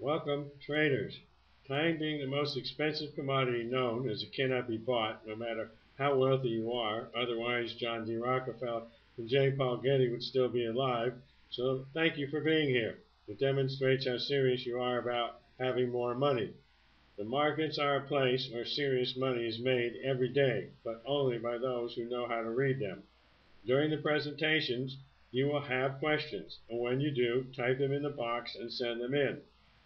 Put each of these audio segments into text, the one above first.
Welcome, traders. Time being the most expensive commodity known, as it cannot be bought, no matter how wealthy you are. Otherwise, John D. Rockefeller and J. Paul Getty would still be alive. So thank you for being here. It demonstrates how serious you are about having more money. The markets are a place where serious money is made every day, but only by those who know how to read them. During the presentations, you will have questions, and when you do, type them in the box and send them in.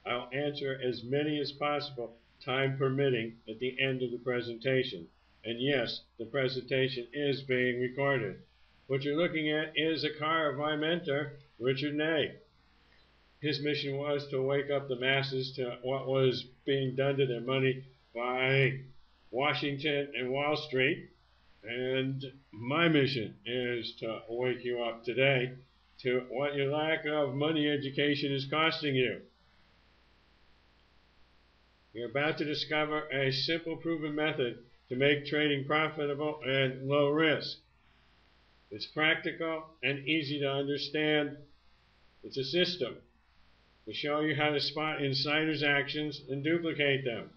I'll answer as many as possible, time permitting, at the end of the presentation. And yes, the presentation is being recorded. What you're looking at is a car of my mentor, Richard Ney. His mission was to wake up the masses to what was being done to their money by Washington and Wall Street. And my mission is to wake you up today to what your lack of money education is costing you. You're about to discover a simple, proven method to make trading profitable and low risk. It's practical and easy to understand. It's a system to show you how to spot insiders' actions and duplicate them.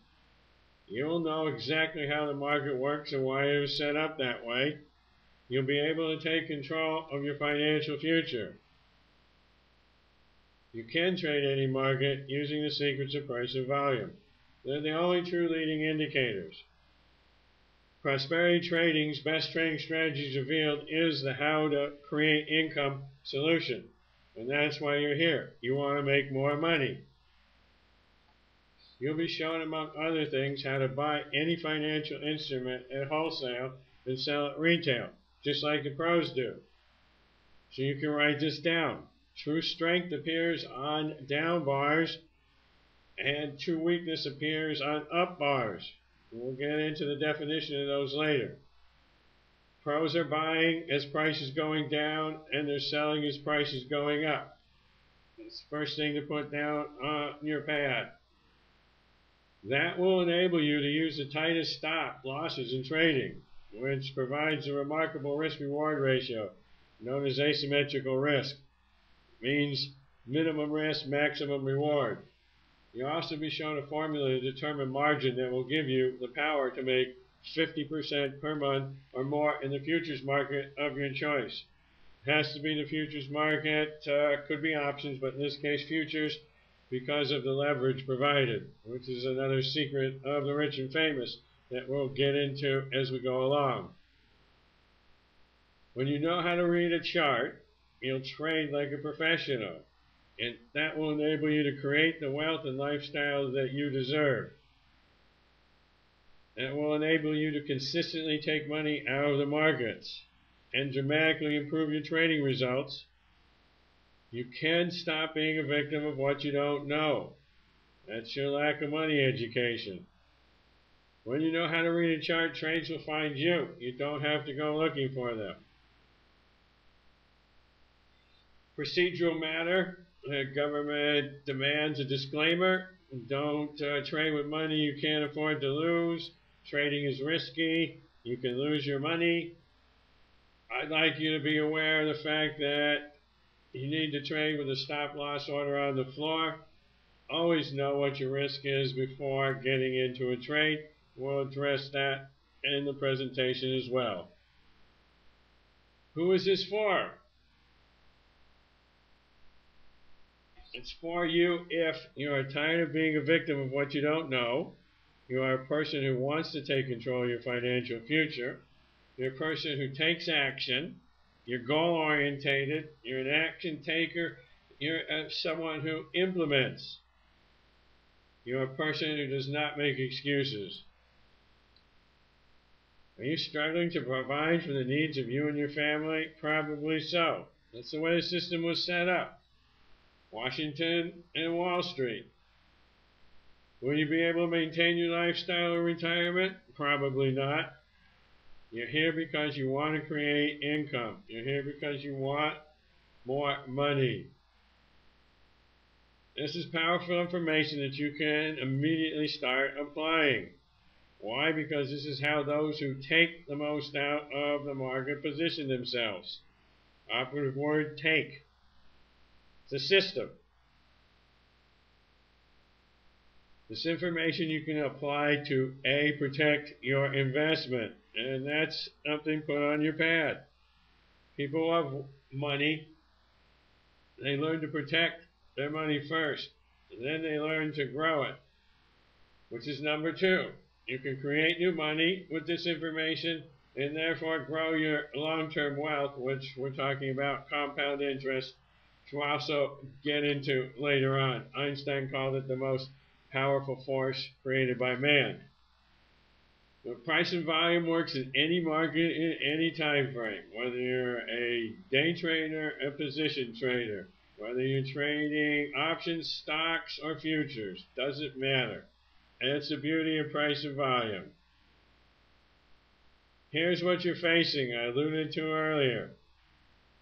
You'll know exactly how the market works and why it was set up that way. You'll be able to take control of your financial future. You can trade any market using the secrets of price and volume. They're the only true leading indicators. Prosperity Trading's best trading strategies revealed is the how to create income solution. And that's why you're here. You want to make more money. You'll be shown, among other things, how to buy any financial instrument at wholesale and sell at retail, just like the pros do. So you can write this down. True strength appears on down bars, and true weakness appears on up bars. We'll get into the definition of those later. Pros are buying as price is going down, and they're selling as price is going up. It's the first thing to put down on your pad. That will enable you to use the tightest stop losses in trading, which provides a remarkable risk-reward ratio, known as asymmetrical risk. It means minimum risk, maximum reward. You'll also be shown a formula to determine margin that will give you the power to make 50% per month or more in the futures market of your choice. It has to be the futures market, could be options, but in this case futures, because of the leverage provided, which is another secret of the rich and famous that we'll get into as we go along. When you know how to read a chart, you'll trade like a professional, and that will enable you to create the wealth and lifestyle that you deserve. That will enable you to consistently take money out of the markets and dramatically improve your trading results. You can stop being a victim of what you don't know. That's your lack of money education. When you know how to read a chart, trades will find you. You don't have to go looking for them. Procedural matter. The government demands a disclaimer. Don't trade with money you can't afford to lose. Trading is risky. You can lose your money. I'd like you to be aware of the fact that you need to trade with a stop-loss order on the floor. Always know what your risk is before getting into a trade. We'll address that in the presentation as well. Who is this for? It's for you if you are tired of being a victim of what you don't know. You are a person who wants to take control of your financial future. You're a person who takes action. You're goal-orientated. You're an action taker. You're someone who implements. You're a person who does not make excuses. Are you struggling to provide for the needs of you and your family? Probably so. That's the way the system was set up. Washington and Wall Street. Will you be able to maintain your lifestyle in retirement? Probably not. You're here because you want to create income. You're here because you want more money. This is powerful information that you can immediately start applying. Why? Because this is how those who take the most out of the market position themselves. Operative word, take. It's a system. This information you can apply to A, protect your investment, and that's something put on your pad. People love money. They learn to protect their money first, and then they learn to grow it, which is number 2. You can create new money with this information and therefore grow your long-term wealth, which we're talking about compound interest, which we'll also get into later on. Einstein called it the most powerful force created by man. The price and volume works in any market in any time frame, whether you're a day trader, a position trader, whether you're trading options, stocks, or futures, doesn't matter. And it's the beauty of price and volume. Here's what you're facing, I alluded to earlier.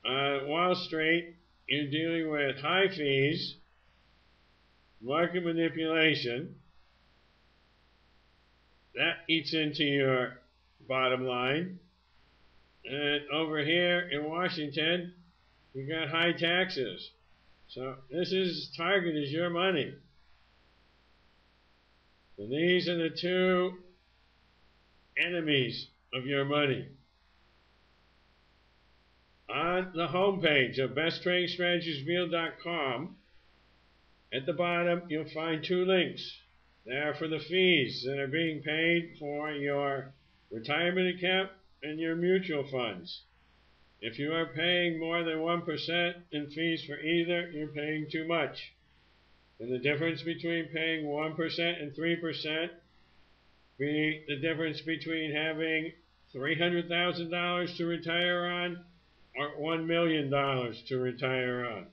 On Wall Street, you're dealing with high fees, market manipulation. That eats into your bottom line. And over here in Washington, you got high taxes. So this is target is your money. And these are the 2 enemies of your money. On the homepage of besttradingstrategiesrevealed.com, at the bottom you'll find 2 links. They are for the fees that are being paid for your retirement account and your mutual funds. If you are paying more than 1% in fees for either, you're paying too much. And the difference between paying 1% and 3% be the difference between having $300,000 to retire on or $1 million to retire on.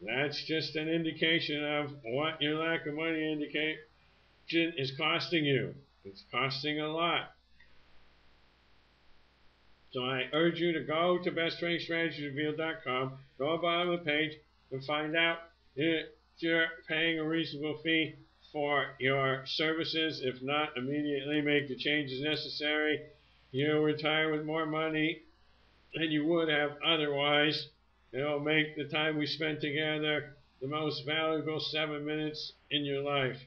That's just an indication of what your lack of money indication is costing you. It's costing a lot. So I urge you to go to besttradingstrategiesrevealed.com, go to the bottom of the page, and find out if you're paying a reasonable fee for your services. If not, immediately make the changes necessary. You'll retire with more money than you would have otherwise. It'll make the time we spent together the most valuable 7 minutes in your life.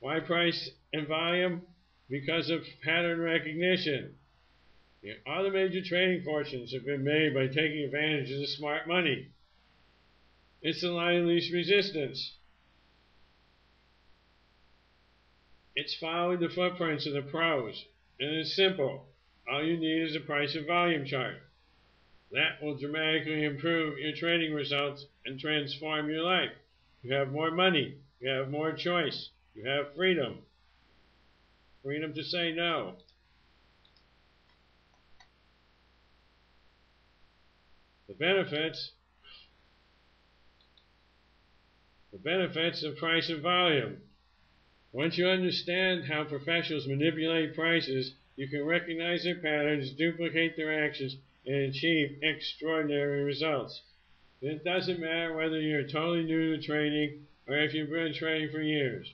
Why price and volume? Because of pattern recognition. All the major trading fortunes have been made by taking advantage of the smart money. It's the line of least resistance. It's following the footprints of the pros. And it's simple. All you need is a price and volume chart. That will dramatically improve your trading results and transform your life. You have more money. You have more choice. You have freedom. Freedom to say no. The benefits of price and volume. Once you understand how professionals manipulate prices, you can recognize their patterns, duplicate their actions, and achieve extraordinary results. It doesn't matter whether you're totally new to trading or if you've been trading for years.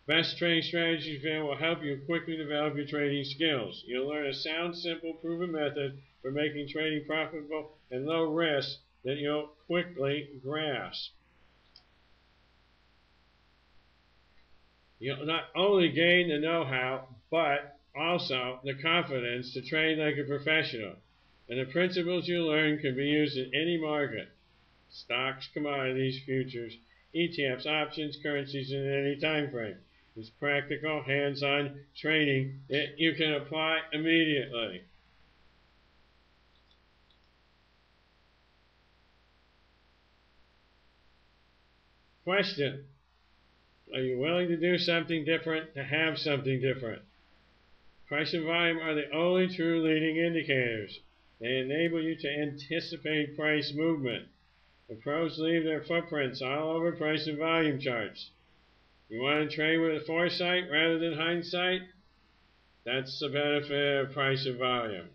Best Trading Strategies Revealed will help you quickly develop your trading skills. You'll learn a sound, simple, proven method for making trading profitable and low risk that you'll quickly grasp. You'll not only gain the know-how, but also the confidence to trade like a professional. And the principles you learn can be used in any market. Stocks, commodities, futures, ETFs, options, currencies in any time frame. It's practical, hands-on training that you can apply immediately. Question: are you willing to do something different to have something different? Price and volume are the only true leading indicators. They enable you to anticipate price movement. The pros leave their footprints all over price and volume charts. You want to trade with foresight rather than hindsight? That's the benefit of price and volume.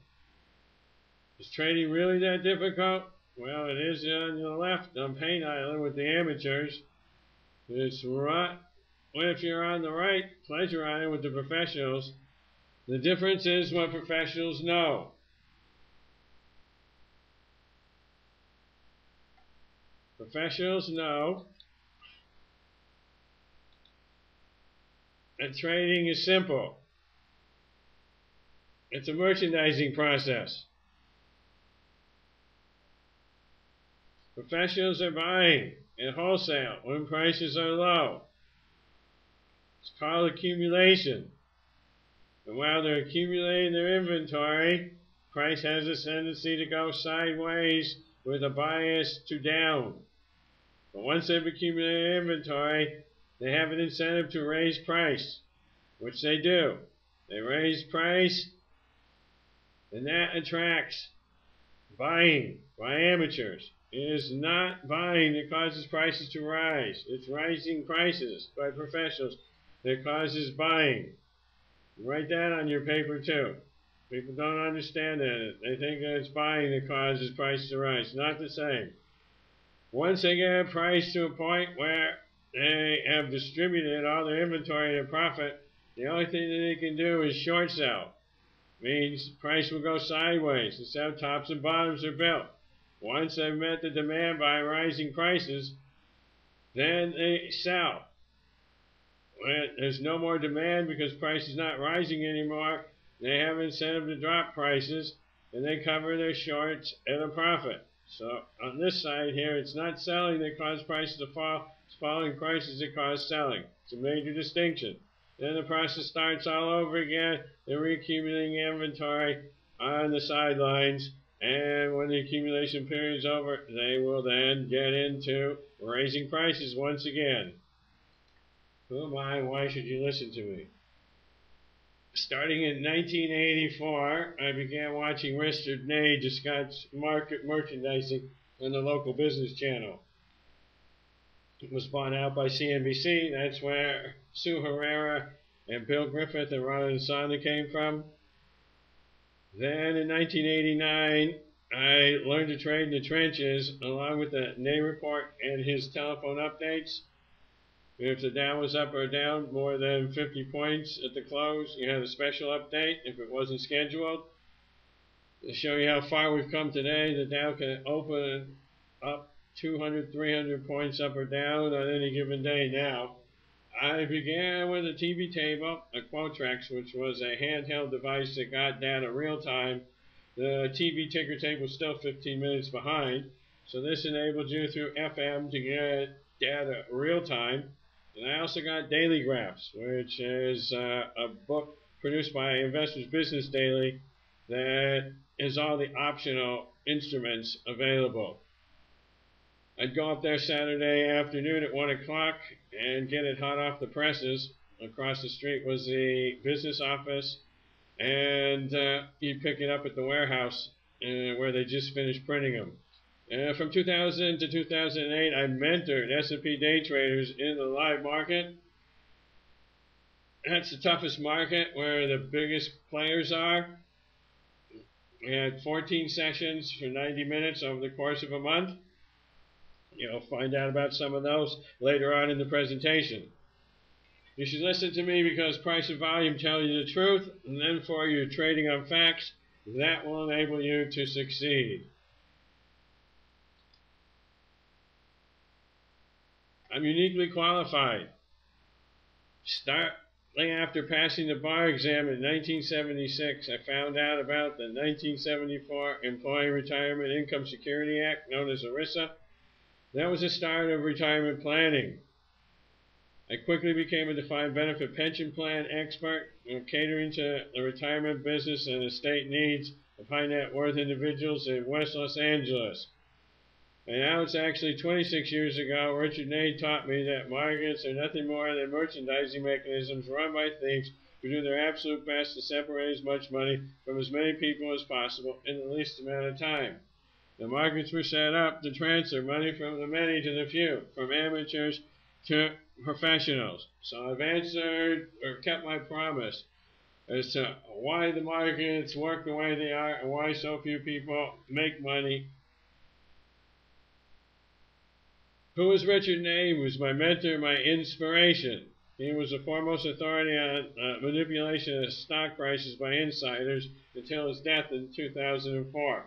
Is trading really that difficult? Well, it is on the left on Paint Island with the amateurs. It's right. Well, if you're on the right, Pleasure Island with the professionals. The difference is what professionals know. Professionals know And trading is simple. It's a merchandising process. Professionals are buying at wholesale when prices are low. It's called accumulation. And while they're accumulating their inventory, price has a tendency to go sideways with a bias to down. But once they've accumulated inventory, they have an incentive to raise price, which they do. They raise price, and that attracts buying by amateurs. It is not buying that causes prices to rise. It's rising prices by professionals that causes buying. Write that on your paper too. People don't understand that. They think that it's buying that causes prices to rise. Not the same. Once they get a price to a point where they have distributed all their inventory at a profit, the only thing that they can do is short sell. Means price will go sideways. That's how tops and bottoms are built. Once they've met the demand by rising prices, then they sell. When there's no more demand because price is not rising anymore, they have incentive to drop prices, and they cover their shorts at a profit. So on this side here, it's not selling that caused prices to fall, it's falling prices that cause selling. It's a major distinction. Then the process starts all over again. They're reaccumulating inventory on the sidelines, and when the accumulation period is over, they will then get into raising prices once again. Who am I and why should you listen to me? Starting in 1984, I began watching Richard Ney discuss market merchandising on the local business channel. It was bought out by CNBC. That's where Sue Herrera and Bill Griffith and Ron Sonda came from. Then in 1989, I learned to trade in the trenches along with the Ney report and his telephone updates. If the Dow was up or down more than 50 points at the close, you had a special update if it wasn't scheduled. To show you how far we've come today, the Dow can open up 200, 300 points up or down on any given day now. I began with a TV table, a Quotrax, which was a handheld device that got data real time. The TV ticker tape was still 15 minutes behind, so this enabled you through FM to get data real time. And I also got Daily Graphs, which is a book produced by Investors Business Daily that is all the optional instruments available. I'd go up there Saturday afternoon at 1 o'clock and get it hot off the presses. Across the street was the business office, and you'd pick it up at the warehouse where they just finished printing them. From 2000 to 2008, I mentored S&P day traders in the live market. That's the toughest market where the biggest players are. We had 14 sessions for 90 minutes over the course of a month. You'll find out about some of those later on in the presentation. You should listen to me because price and volume tell you the truth, and then for your trading on facts, that will enable you to succeed. I'm uniquely qualified. Starting after passing the bar exam in 1976, I found out about the 1974 Employee Retirement Income Security Act, known as ERISA. That was the start of retirement planning. I quickly became a defined benefit pension plan expert, catering to the retirement business and estate needs of high net worth individuals in West Los Angeles. And now it's actually 26 years ago, Richard Ney taught me that markets are nothing more than merchandising mechanisms run by thieves who do their absolute best to separate as much money from as many people as possible in the least amount of time. The markets were set up to transfer money from the many to the few, from amateurs to professionals. So I've answered or kept my promise as to why the markets work the way they are and why so few people make money. Who was Richard Ney? He was my mentor, my inspiration. He was the foremost authority on manipulation of stock prices by insiders until his death in 2004.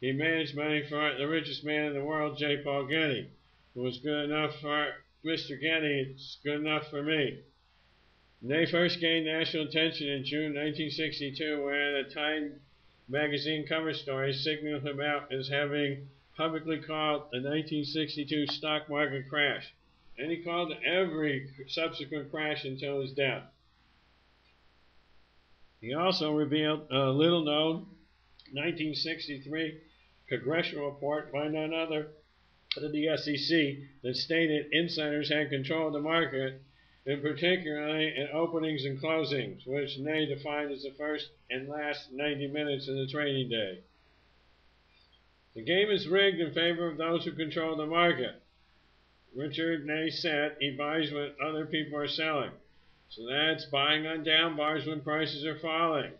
He managed money for the richest man in the world, J. Paul Getty. It was good enough for Mr. Getty, it's good enough for me. They first gained national attention in June 1962 when a Time magazine cover story signaled him out as having publicly called the 1962 stock market crash. And he called every subsequent crash until his death. He also revealed a little-known 1963 congressional report by none other than the SEC that stated insiders had control of the market, and particularly in openings and closings, which Ney defined as the first and last 90 minutes of the trading day. The game is rigged in favor of those who control the market. Richard Ney said he buys when other people are selling. So that's buying on down bars when prices are falling.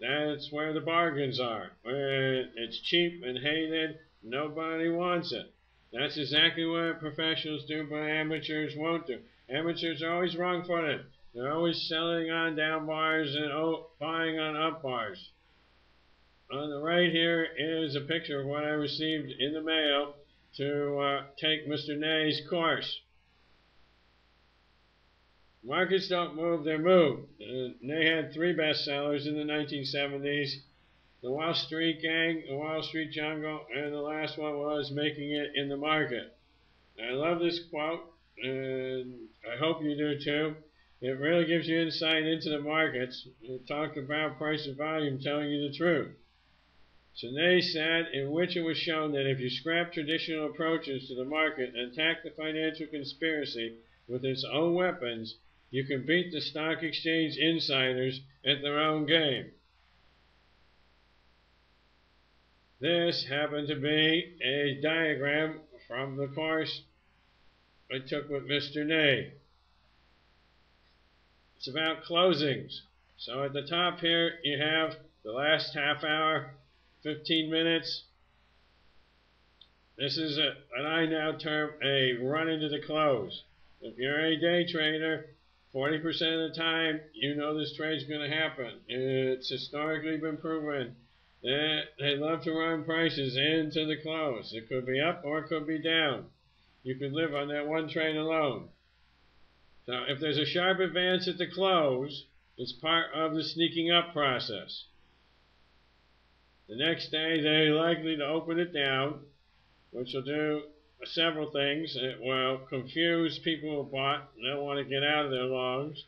That's where the bargains are. When it's cheap and hated, nobody wants it. That's exactly what professionals do, but amateurs won't do. Amateurs are always wrong-footed. They're always selling on down bars and buying on up bars. On the right here is a picture of what I received in the mail to take Mr. Ney's course. Markets don't move, they're moved. Ney had three bestsellers in the 1970s. The Wall Street Gang, The Wall Street Jungle, and the last one was Making It in the Market. I love this quote, and I hope you do too. It really gives you insight into the markets. It talked about price and volume telling you the truth. So Ney said, in which it was shown that if you scrap traditional approaches to the market and attack the financial conspiracy with its own weapons, you can beat the stock exchange insiders at their own game. This happened to be a diagram from the course I took with Mr. Ney. It's about closings. So at the top here you have the last half hour, 15 minutes. This is what I now term a run into the close. If you're a day trader, 40% of the time you know this trade's going to happen. It's historically been proven that they love to run prices into the close. It could be up or it could be down. You could live on that one trade alone. So if there's a sharp advance at the close, it's part of the sneaking up process. The next day they're likely to open it down, which will do several things. It will confuse people who bought. They'll want to get out of their longs.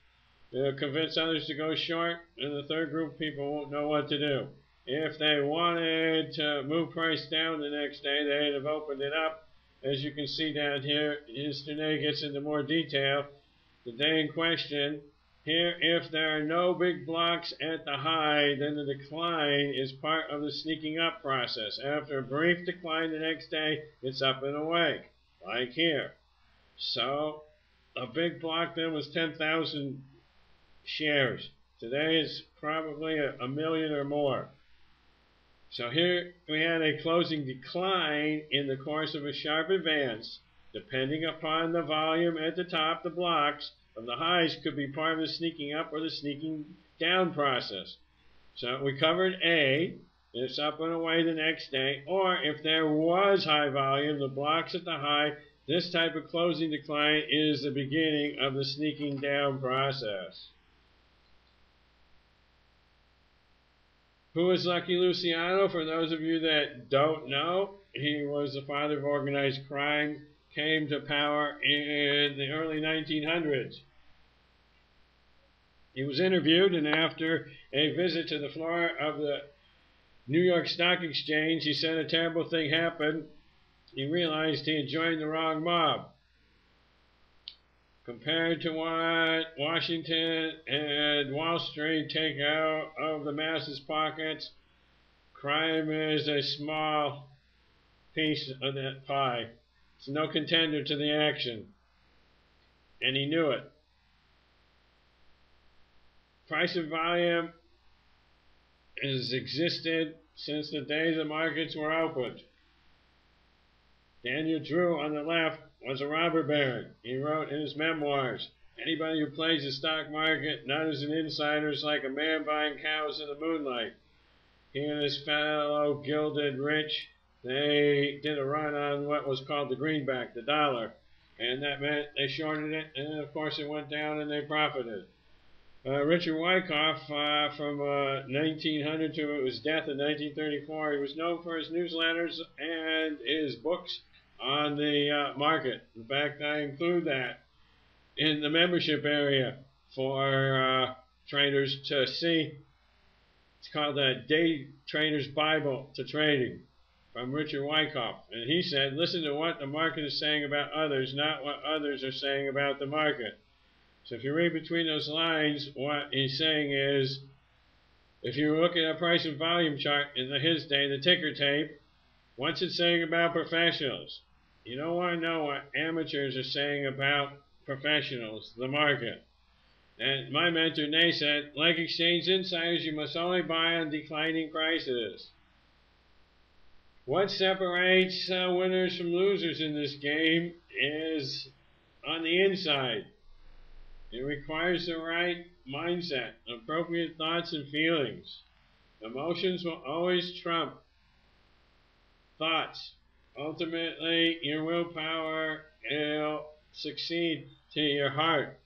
It'll convince others to go short, and the third group of people won't know what to do. If they wanted to move price down the next day, they'd have opened it up. As you can see down here, Mr. Ney gets into more detail. The day in question, here, if there are no big blocks at the high, then the decline is part of the sneaking up process. After a brief decline the next day, it's up and away, like here. So a big block then was 10,000 shares. Today it's probably a million or more. So here we had a closing decline in the course of a sharp advance. Depending upon the volume at the top, the blocks of the highs could be part of the sneaking up or the sneaking down process. So we covered A, it's up and away the next day, or if there was high volume, the blocks at the high, this type of closing decline is the beginning of the sneaking down process. Who is Lucky Luciano? For those of you that don't know, he was the father of organized crime, came to power in the early 1900s. He was interviewed, and after a visit to the floor of the New York Stock Exchange, he said a terrible thing happened. He realized he had joined the wrong mob. Compared to what Washington and Wall Street take out of the masses' pockets, crime is a small piece of that pie. It's no contender to the action. And he knew it. Price and volume has existed since the day the markets were opened. Daniel Drew on the left was a robber baron. He wrote in his memoirs, anybody who plays the stock market not as an insider is like a man buying cows in the moonlight. He and his fellow gilded rich, they did a run on what was called the greenback, the dollar. And that meant they shorted it, and then of course it went down and they profited. Richard Wyckoff, from 1900 to his death in 1934, he was known for his newsletters and his books on the market. In fact, I include that in the membership area for traders to see. It's called the Day Trader's Bible to Trading from Richard Wyckoff. And he said, listen to what the market is saying about others, not what others are saying about the market. So if you read between those lines, what he's saying is, if you look at a price and volume chart in his day, the ticker tape, what's it saying about professionals? You don't want to know what amateurs are saying about professionals, the market. And my mentor, Nay, said, like exchange insiders, you must only buy on declining prices. What separates winners from losers in this game is on the inside. It requires the right mindset, appropriate thoughts and feelings. Emotions will always trump thoughts. Ultimately, your willpower will succeed to your heart.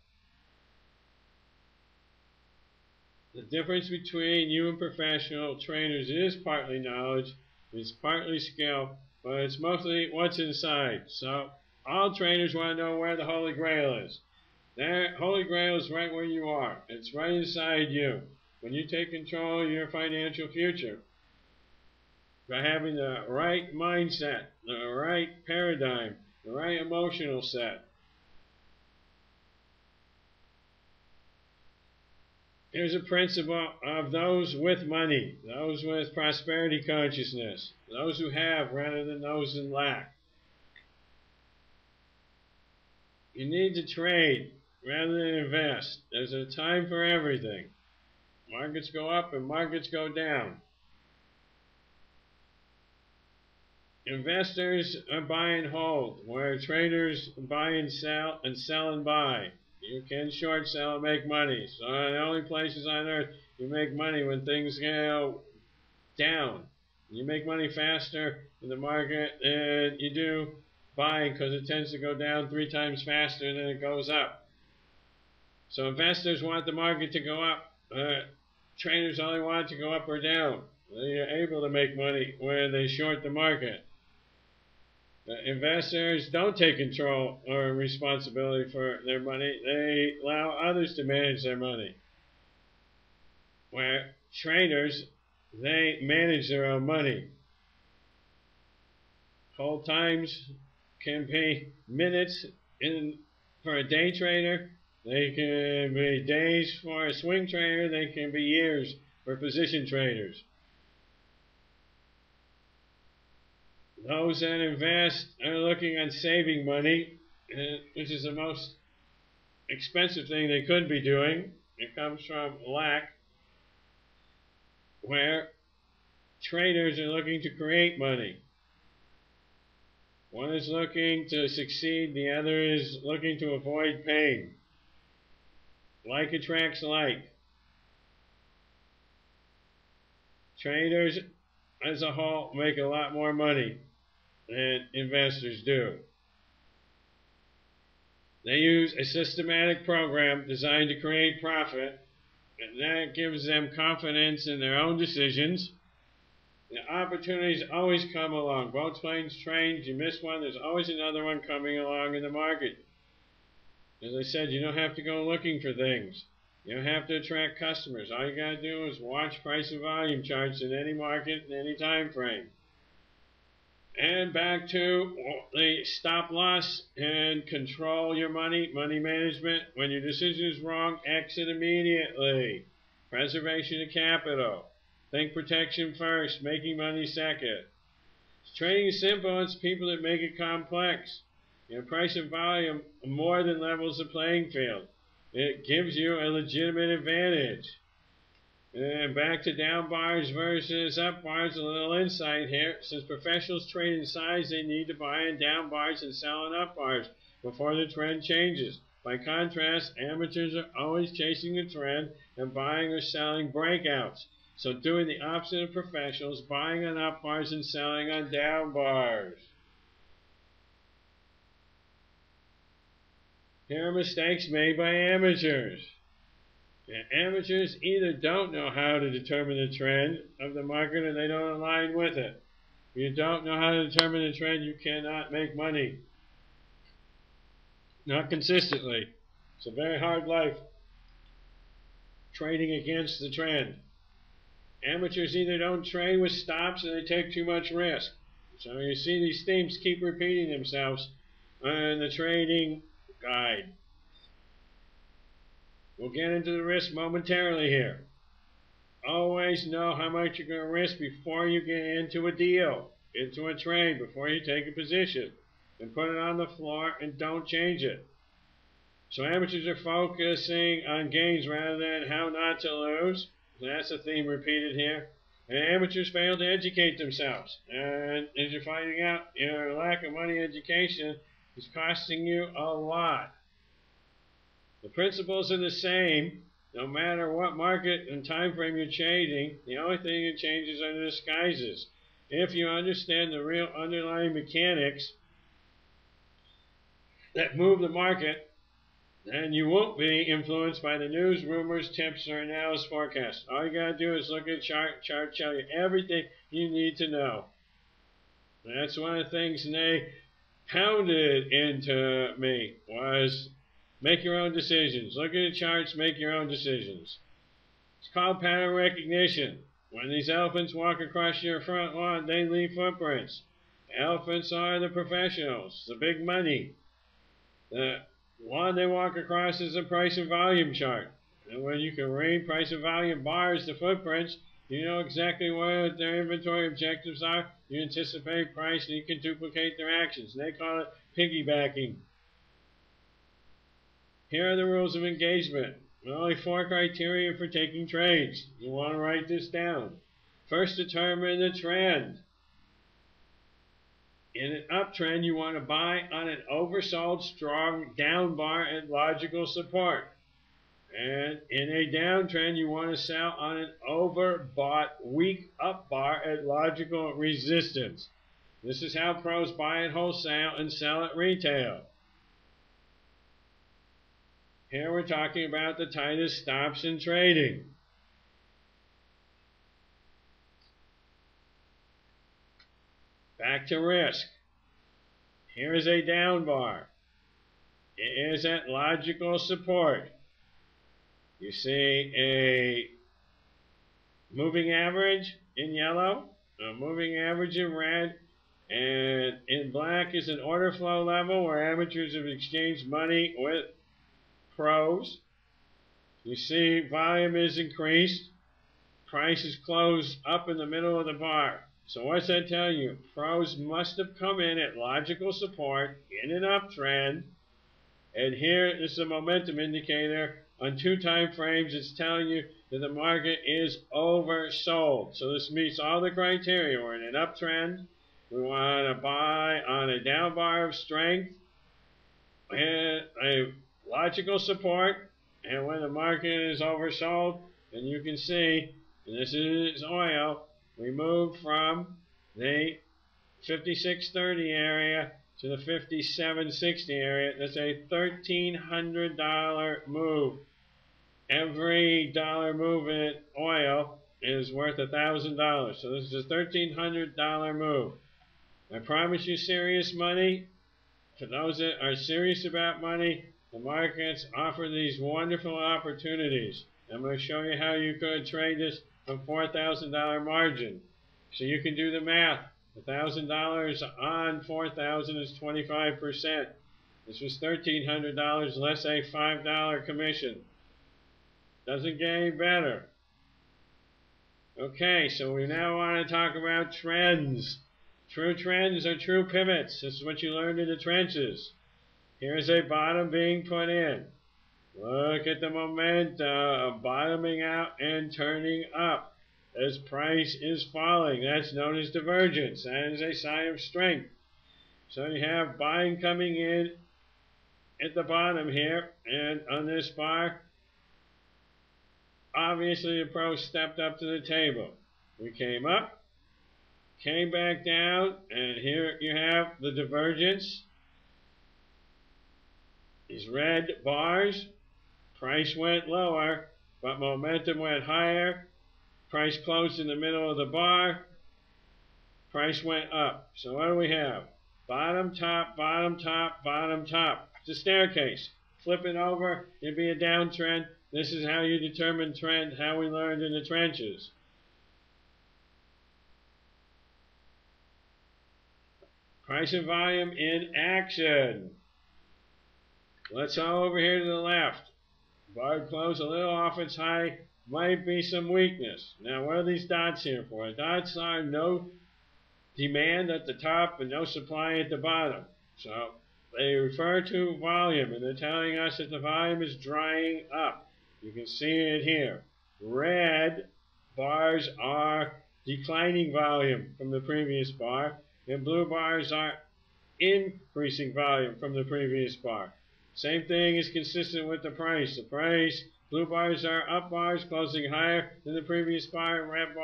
The difference between you and professional traders is partly knowledge, it's partly skill, but it's mostly what's inside. So all traders want to know where the Holy Grail is. That Holy Grail is right where you are. It's right inside you. When you take control of your financial future, by having the right mindset, the right paradigm, the right emotional set. Here's a principle of those with money, those with prosperity consciousness, those who have rather than those in lack. You need to trade rather than invest. There's a time for everything. Markets go up and markets go down. Investors are buy and hold, where traders buy and sell and buy. You can short sell and make money. So the only places on earth you make money when things go down. You make money faster in the market than you do buying, because it tends to go down 3 times faster than it goes up. So investors want the market to go up. Traders only want it to go up or down. They're able to make money when they short the market. Investors don't take control or responsibility for their money. They allow others to manage their money. Where traders, they manage their own money. Hold times can be minutes for a day trader. They can be days for a swing trader. They can be years for position traders. Those that invest are looking at saving money, which is the most expensive thing they could be doing. It comes from lack, where traders are looking to create money. One is looking to succeed, the other is looking to avoid pain. Like attracts like. Traders as a whole make a lot more money than investors do. They use a systematic program designed to create profit, and that gives them confidence in their own decisions. The opportunities always come along. Boats, planes, trains, you miss one, there's always another one coming along in the market. As I said, you don't have to go looking for things. You don't have to attract customers. All you got to do is watch price and volume charts in any market in any time frame. And back to the stop loss and control your money management. When your decision is wrong, exit immediately. Preservation of capital. Think protection first, making money second. Trading is simple, it's people that make it complex. Price and volume more than levels the playing field. It gives you a legitimate advantage. And back to down bars versus up bars, a little insight here. Since professionals trade in size, they need to buy in down bars and sell in up bars before the trend changes. By contrast, amateurs are always chasing the trend and buying or selling breakouts. So doing the opposite of professionals, buying on up bars and selling on down bars. Here are mistakes made by amateurs. And amateurs either don't know how to determine the trend of the market or they don't align with it. If you don't know how to determine the trend, you cannot make money. Not consistently. It's a very hard life trading against the trend. Amateurs either don't trade with stops or they take too much risk. So you see these themes keep repeating themselves in the trading guide. We'll get into the risk momentarily here. Always know how much you're going to risk before you get into a deal, into a trade, before you take a position. And put it on the floor and don't change it. So amateurs are focusing on gains rather than how not to lose. That's a theme repeated here. And amateurs fail to educate themselves. And as you're finding out, your lack of money education is costing you a lot. The principles are the same, no matter what market and time frame you're trading. The only thing that changes are the disguises. If you understand the real underlying mechanics that move the market, then you won't be influenced by the news, rumors, tips, or analysis forecasts. All you gotta do is look at chart tell you everything you need to know. That's one of the things they pounded into me was make your own decisions. Look at the charts, make your own decisions. It's called pattern recognition. When these elephants walk across your front lawn, they leave footprints. Elephants are the professionals, the big money. The one they walk across is a price and volume chart. And when you can read price and volume bars, the footprints, you know exactly what their inventory objectives are. You anticipate price and you can duplicate their actions. They call it piggybacking. Here are the rules of engagement. Only 4 criteria for taking trades. You want to write this down. First, determine the trend. In an uptrend, you want to buy on an oversold strong down bar at logical support. And in a downtrend, you want to sell on an overbought weak up bar at logical resistance. This is how pros buy at wholesale and sell at retail. Here we're talking about the tightest stops in trading. Back to risk. Here is a down bar. It is at logical support. You see a moving average in yellow, a moving average in red, and in black is an order flow level where amateurs have exchanged money with pros. You see volume is increased. Price is closed up in the middle of the bar. So what's that tell you? Pros must have come in at logical support in an uptrend. And here is a momentum indicator. On 2 time frames, it's telling you that the market is oversold. So this meets all the criteria. We're in an uptrend. We want to buy on a down bar of strength and a logical support. And when the market is oversold, and you can see, and this is oil, we move from the 56.30 area to the 57.60 area. That's a $1,300 move. Every dollar move in oil is worth $1,000. So this is a $1,300 move. I promise you serious money. For those that are serious about money, the markets offer these wonderful opportunities. I'm going to show you how you could trade this on $4,000 margin. So you can do the math. $1,000 on $4,000 is 25%. This was $1,300 less a $5 commission. Doesn't get any better. Okay, so we now want to talk about trends. True trends are true pivots. This is what you learned in the trenches. Here's a bottom being put in. Look at the momentum of bottoming out and turning up as price is falling. That's known as divergence. That is a sign of strength. So you have buying coming in at the bottom here, and on this bar, obviously the pro stepped up to the table. We came up, came back down, and here you have the divergence. These red bars, price went lower, but momentum went higher. Price closed in the middle of the bar. Price went up. So what do we have? Bottom, top, bottom, top, bottom, top. It's a staircase. Flip it over, it'd be a downtrend. This is how you determine trend, how we learned in the trenches. Price and volume in action. Let's go over here to the left. Bar close a little off its high. Might be some weakness. Now, what are these dots here for? Dots are no demand at the top and no supply at the bottom. So they refer to volume, and they're telling us that the volume is drying up. You can see it here. Red bars are declining volume from the previous bar, and blue bars are increasing volume from the previous bar. Same thing is consistent with the price. The price, blue bars are up bars closing higher than the previous bar, red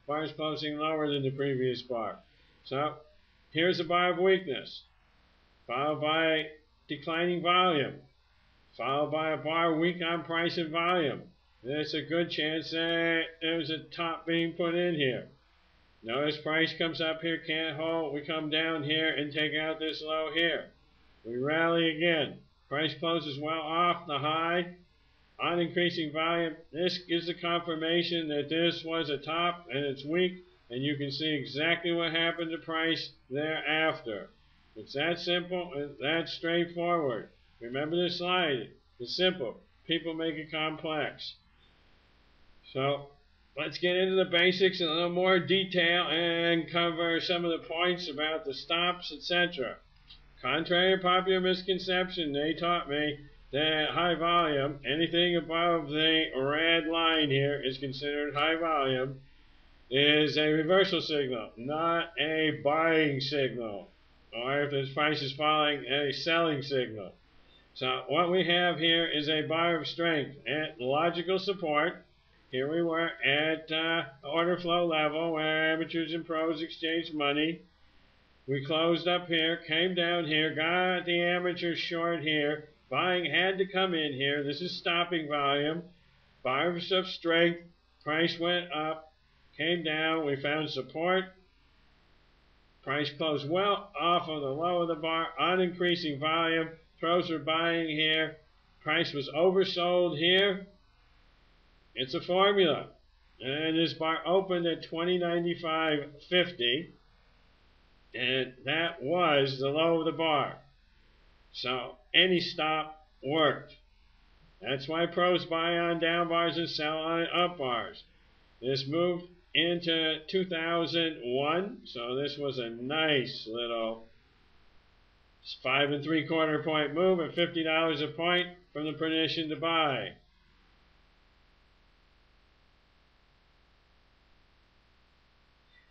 bars closing lower than the previous bar. So here's a bar of weakness, followed by declining volume, followed by a bar weak on price and volume. There's a good chance that there's a top being put in here. Notice price comes up here, can't hold. We come down here and take out this low here. We rally again. Price closes well off the high on increasing volume. This gives the confirmation that this was a top and it's weak, and you can see exactly what happened to price thereafter. It's that simple and that straightforward. Remember this slide. It's simple. People make it complex. So let's get into the basics in a little more detail and cover some of the points about the stops, etc. Contrary to popular misconception, they taught me that high volume, anything above the red line here is considered high volume, is a reversal signal, not a buying signal, or if the price is falling, a selling signal. So what we have here is a bar of strength at logical support. Here we were at order flow level where amateurs and pros exchange money. We closed up here, came down here, got the amateurs short here. Buying had to come in here. This is stopping volume. Bars of strength. Price went up, came down. We found support. Price closed well off of the low of the bar on increasing volume. Pros were buying here. Price was oversold here. It's a formula. And this bar opened at 20.95.50. And that was the low of the bar. So any stop worked. That's why pros buy on down bars and sell on up bars. This moved into 2001. So this was a nice little 5 3/4 point move at $50 a point from the permission to buy.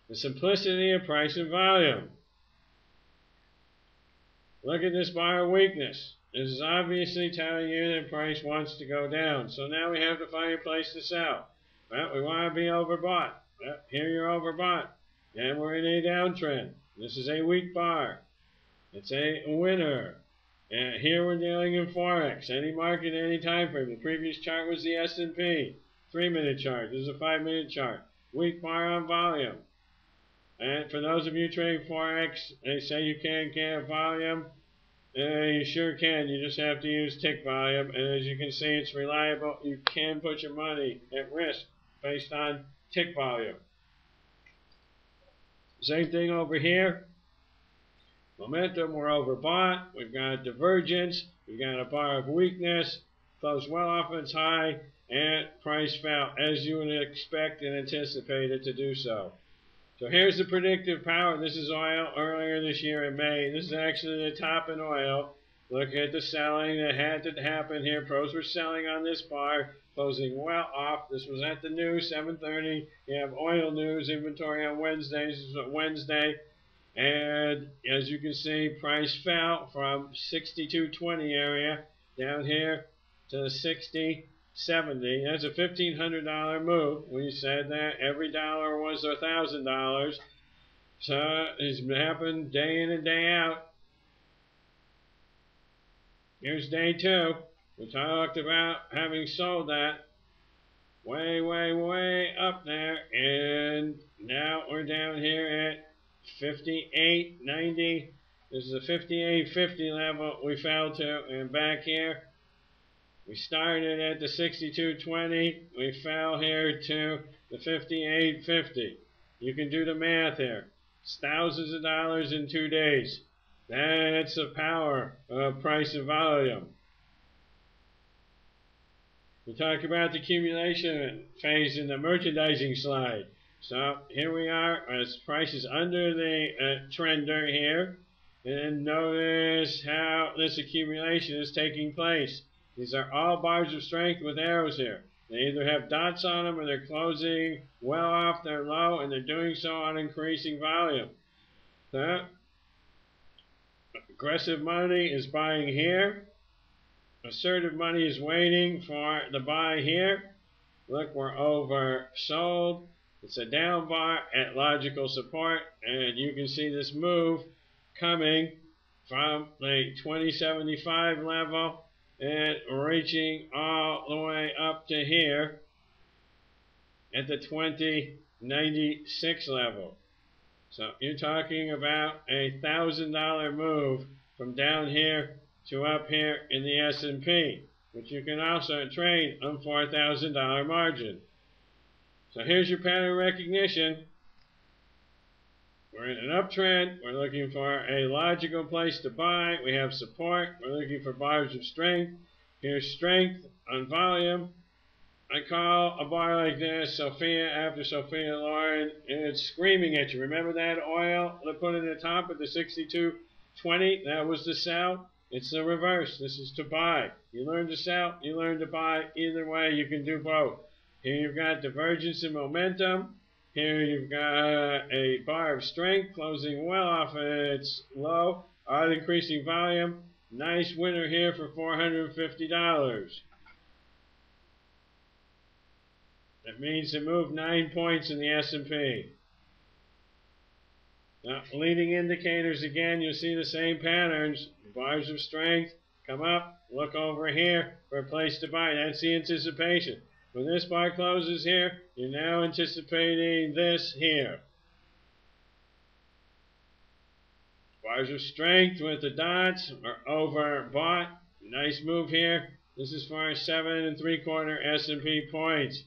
The simplicity of price and volume. Look at this bar of weakness. This is obviously telling you that price wants to go down. So now we have to find a place to sell. Well, we want to be overbought. Well, here you're overbought. And we're in a downtrend. This is a weak bar. It's a winner. And here we're dealing in Forex. Any market, any time frame. The previous chart was the S&P. 3-minute chart. This is a 5-minute chart. Weak bar on volume. And for those of you trading Forex, they say you can't get volume. You sure can. You just have to use tick volume. And as you can see, it's reliable. You can put your money at risk based on tick volume. Same thing over here. Momentum, we're overbought. We've got divergence. We've got a bar of weakness. Closed well off its high. And price fell as you would expect and anticipate it to do so. So here's the predictive power. This is oil earlier this year in May. This is actually the top in oil. Look at the selling that had to happen here. Pros were selling on this bar, closing well off. This was at the news, 7:30. You have oil news inventory on Wednesdays. This is Wednesday. And as you can see, price fell from 62.20 area down here to 60.70. That's a $1,500 move. We said that every dollar was $1,000. So it's happened day in and day out. Here's day 2. We talked about having sold that. way, way, way up there, and now we're down here at 58.90. This is a 58.50 level we fell to, and back here we started at the 62.20. We fell here to the 58.50. You can do the math here. It's thousands of dollars in 2 days. That's the power of price and volume. We talk about the accumulation phase in the merchandising slide. So here we are as prices under the trender here. And notice how this accumulation is taking place. These are all bars of strength with arrows here. They either have dots on them or they're closing well off their low, and they're doing so on increasing volume. So, aggressive money is buying here. Assertive money is waiting for the buy here. Look, we're oversold. It's a down bar at logical support, and you can see this move coming from the 2075 level and reaching all the way up to here at the 2096 level. So you're talking about a $1,000 move from down here to up here in the S&P, which you can also trade on $4,000 margin. So here's your pattern recognition. We're in an uptrend. We're looking for a logical place to buy. We have support. We're looking for bars of strength. Here's strength on volume. I call a bar like this Sophia after Sophia Loren. It's screaming at you. Remember that oil that put in the top at the 62.20? That was to sell. It's the reverse. This is to buy. You learn to sell. You learn to buy. Either way, you can do both. Here you've got divergence in momentum. Here you've got a bar of strength closing well off its low, on increasing volume. Nice winner here for $450. That means it moved 9 points in the S&P. Now, leading indicators again, you'll see the same patterns. Bars of strength come up, look over here for a place to buy. That's the anticipation. When this bar closes here, you're now anticipating this here. Bars of strength with the dots are overbought. Nice move here. This is for 7 3/4 S&P points.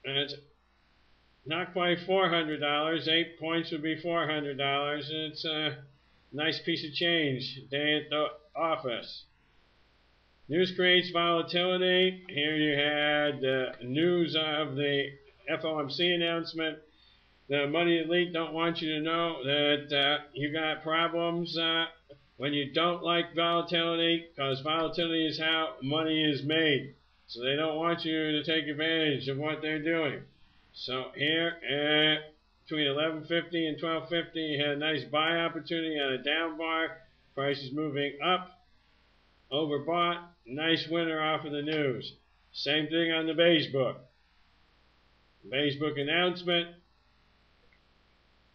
And it's not quite $400. 8 points would be $400. It's a nice piece of change. Day at the office. News creates volatility. Here you had news of the FOMC announcement. The money elite don't want you to know that you got problems when you don't like volatility, because volatility is how money is made. So they don't want you to take advantage of what they're doing. So here between 11.50 and 12.50, you had a nice buy opportunity on a down bar. Price is moving up. Overbought. Nice winner off of the news. Same thing on the beige book. Beige book announcement.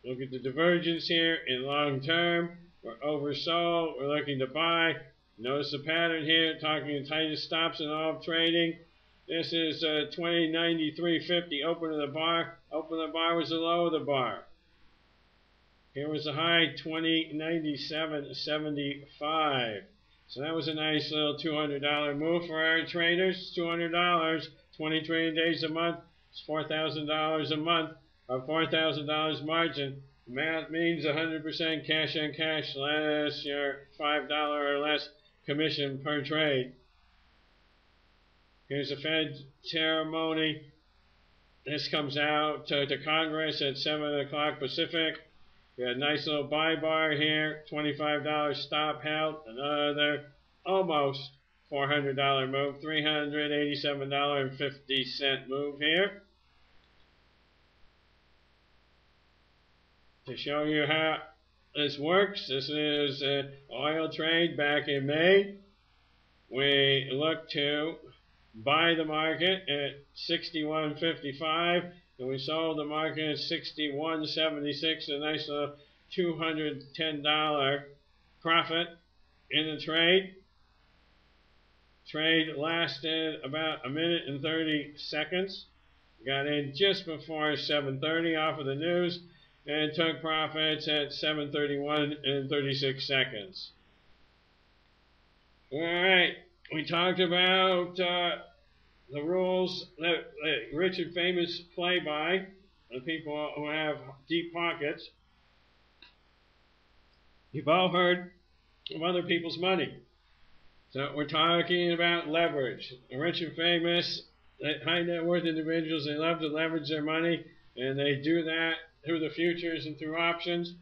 Look at the divergence here in long term. We're oversold. We're looking to buy. Notice the pattern here, talking the tightest stops in all of trading. This is 2093.50. Open of the bar. Open of the bar was the low of the bar. Here was the high, 2097.75. So that was a nice little $200 move for our traders. $200, 20 trading days a month. It's $4,000 a month. Or $4,000 margin. Math means 100% cash on cash less your $5 or less commission per trade. Here's a Fed ceremony. This comes out to Congress at 7 o'clock Pacific. We had a nice little buy bar here. $25 stop held. Another almost $400 move. $387.50 move here. To show you how this works, this is an oil trade back in May. We looked to buy the market at 61.55, and we sold the market at 61.76, a nice little $210 profit in the trade. Trade lasted about a minute and 30 seconds. Got in just before 7:30 off of the news and took profits at 7:31 and 36 seconds. All right, we talked about the rules that rich and famous play by, the people who have deep pockets. You've all heard of other people's money. So we're talking about leverage. The rich and famous, high net worth individuals, they love to leverage their money, and they do that through the futures and through options.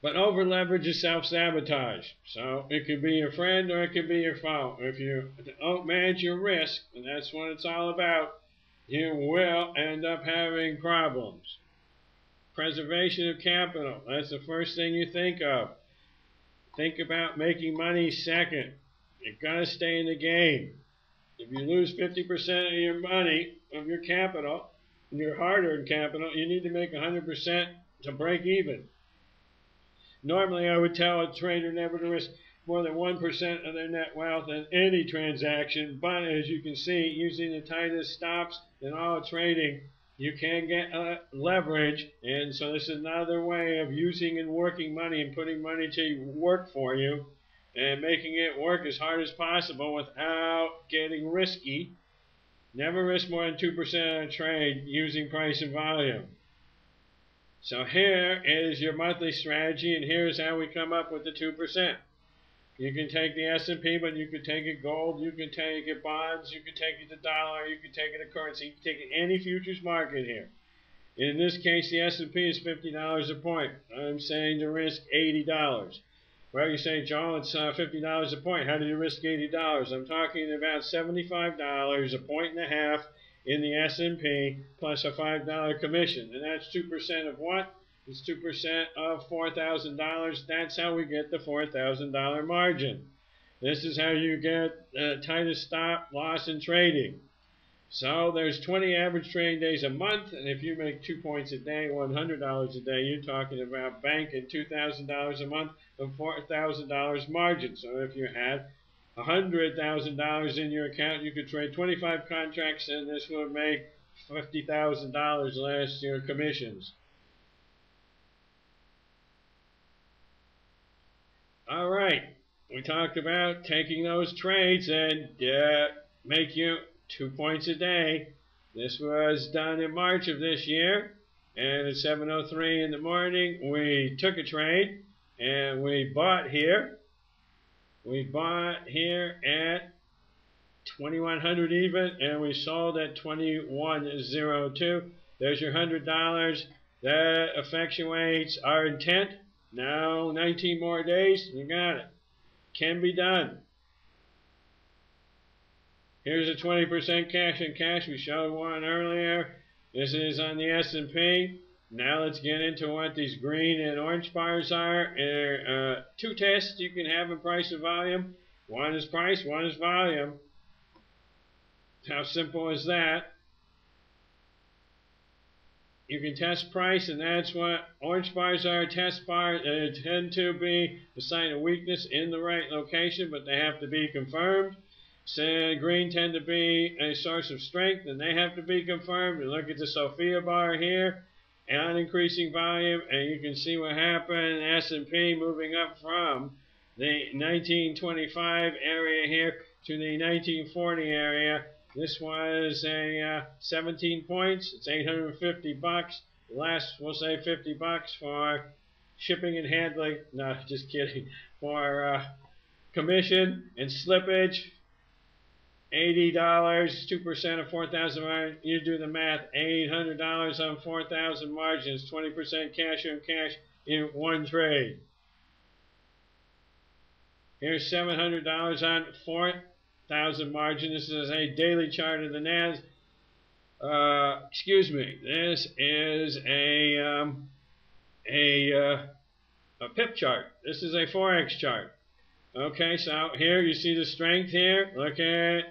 But over leverage is self-sabotage. So it could be your friend or it could be your foe. If you don't manage your risk, and that's what it's all about, you will end up having problems. Preservation of capital, that's the first thing you think of. Think about making money second. You've got to stay in the game. If you lose 50% of your money, of your capital, your hard-earned capital, you need to make 100% to break even. Normally, I would tell a trader never to risk more than 1% of their net wealth in any transaction, but as you can see, using the tightest stops in all trading, you can get leverage, and so this is another way of using and working money and putting money to work for you and making it work as hard as possible without getting risky. Never risk more than 2% of a trade using price and volume. So here is your monthly strategy, and here's how we come up with the 2%. You can take the S&P, but you could take it gold, you can take it bonds, you can take it the dollar, you can take it a currency, you can take it any futures market here. In this case, the S&P is $50 a point. I'm saying to risk $80. Well, you say, Joel, it's $50 a point. How do you risk $80? I'm talking about $75 a point and a half in the S&P plus a $5 commission. And that's 2% of what? It's 2% of $4,000. That's how we get the $4,000 margin. This is how you get the tightest stop loss in trading. So there's 20 average trading days a month, and if you make 2 points a day, $100 a day, you're talking about banking $2,000 a month of $4,000 margin. So if you had $100,000 in your account, you could trade 25 contracts, and this would make $50,000 last year commissions. All right, we talked about taking those trades and make you 2 points a day. This was done in March of this year, and at 7:03 in the morning, we took a trade, and we bought here. We bought here at 2100 even, and we sold at 2102. There's your $100. That effectuates our intent. Now 19 more days, you got it. Can be done. Here's a 20% cash in cash. We showed one earlier. This is on the S&P. Now let's get into what these green and orange bars are. Two tests you can have in price and volume. One is price, one is volume. How simple is that? You can test price, and that's what orange bars are. Test bars tend to be a sign of weakness in the right location, but they have to be confirmed. So green tend to be a source of strength, and they have to be confirmed. You look at the Sophia bar here, on increasing volume, and you can see what happened. S&P moving up from the 1925 area here to the 1940 area. This was a 17 points. It's $850. Last, we'll say $50 for shipping and handling. No, just kidding. For commission and slippage. $80, 2% of 4,000 margin. You do the math. $800 on 4,000 margins. 20% cash on cash in one trade. Here's $700 on 4,000 margin. This is a daily chart of the NAS. Excuse me. This is a pip chart. This is a forex chart. Okay, so here you see the strength here. Look at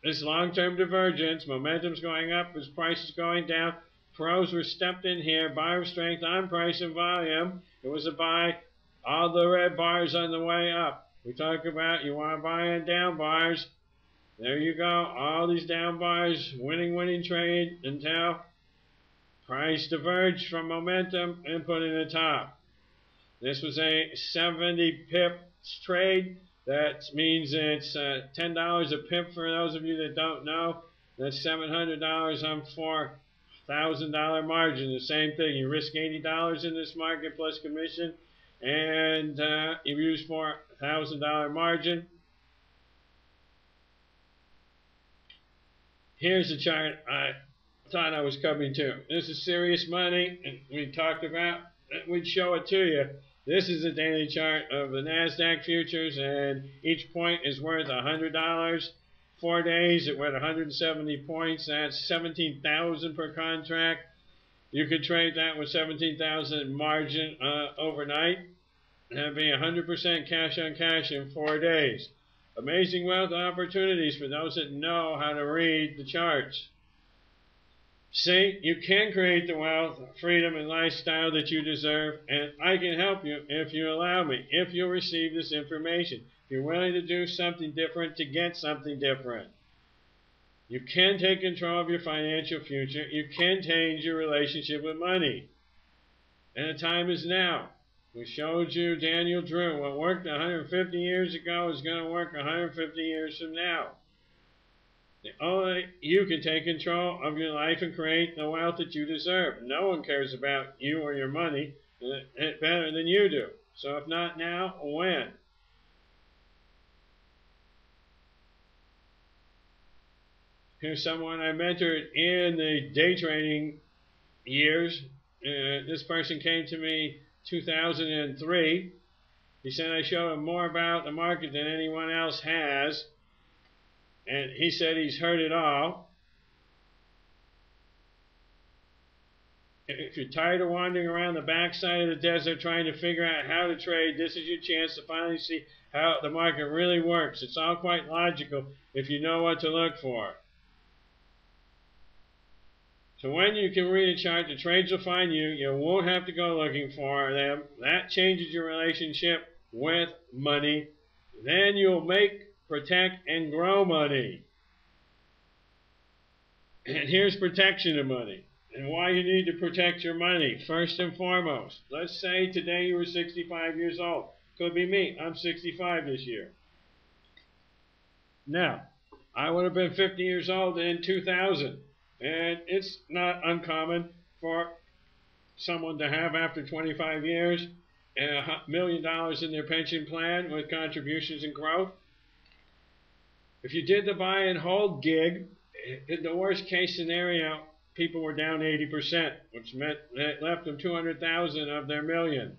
this long-term divergence. Momentum's going up as price is going down. Pros were stepped in here. Buyer strength on price and volume. It was a buy. All the red bars on the way up. We talk about you want to buy in down bars. There you go. All these down bars, winning trade until price diverged from momentum and put in the top. This was a 70 pips trade. That means it's $10 a pip for those of you that don't know. That's $700 on $4,000 margin. The same thing. You risk $80 in this market plus commission, and you use $4,000 margin. Here's the chart I thought I was coming to. This is serious money, and we talked about it. We'd show it to you. This is a daily chart of the NASDAQ futures, and each point is worth $100. 4 days, it went 170 points. That's $17,000 per contract. You could trade that with $17,000 margin overnight. That'd be 100% cash on cash in 4 days. Amazing wealth opportunities for those that know how to read the charts. See, you can create the wealth, freedom, and lifestyle that you deserve, and I can help you if you allow me, if you receive this information. If you're willing to do something different to get something different. You can take control of your financial future. You can change your relationship with money. And the time is now. We showed you Daniel Drew. What worked 150 years ago is going to work 150 years from now. Only you can take control of your life and create the wealth that you deserve. No one cares about you or your money better than you do. So if not now, when? Here's someone I mentored in the day trading years. This person came to me 2003. He said I show him more about the market than anyone else has. And he said he's heard it all. If you're tired of wandering around the backside of the desert trying to figure out how to trade, this is your chance to finally see how the market really works. It's all quite logical if you know what to look for. So when you can read a chart, the trades will find you. You won't have to go looking for them. That changes your relationship with money. Then you'll make, protect, and grow money. And here's protection of money and why you need to protect your money. First and foremost, let's say today you were 65 years old. Could be me. I'm 65 this year. Now, I would have been 50 years old in 2000. And it's not uncommon for someone to have, after 25 years, $1 million in their pension plan with contributions and growth. If you did the buy and hold gig, in the worst case scenario, people were down 80%, which meant that left them 200,000 of their million.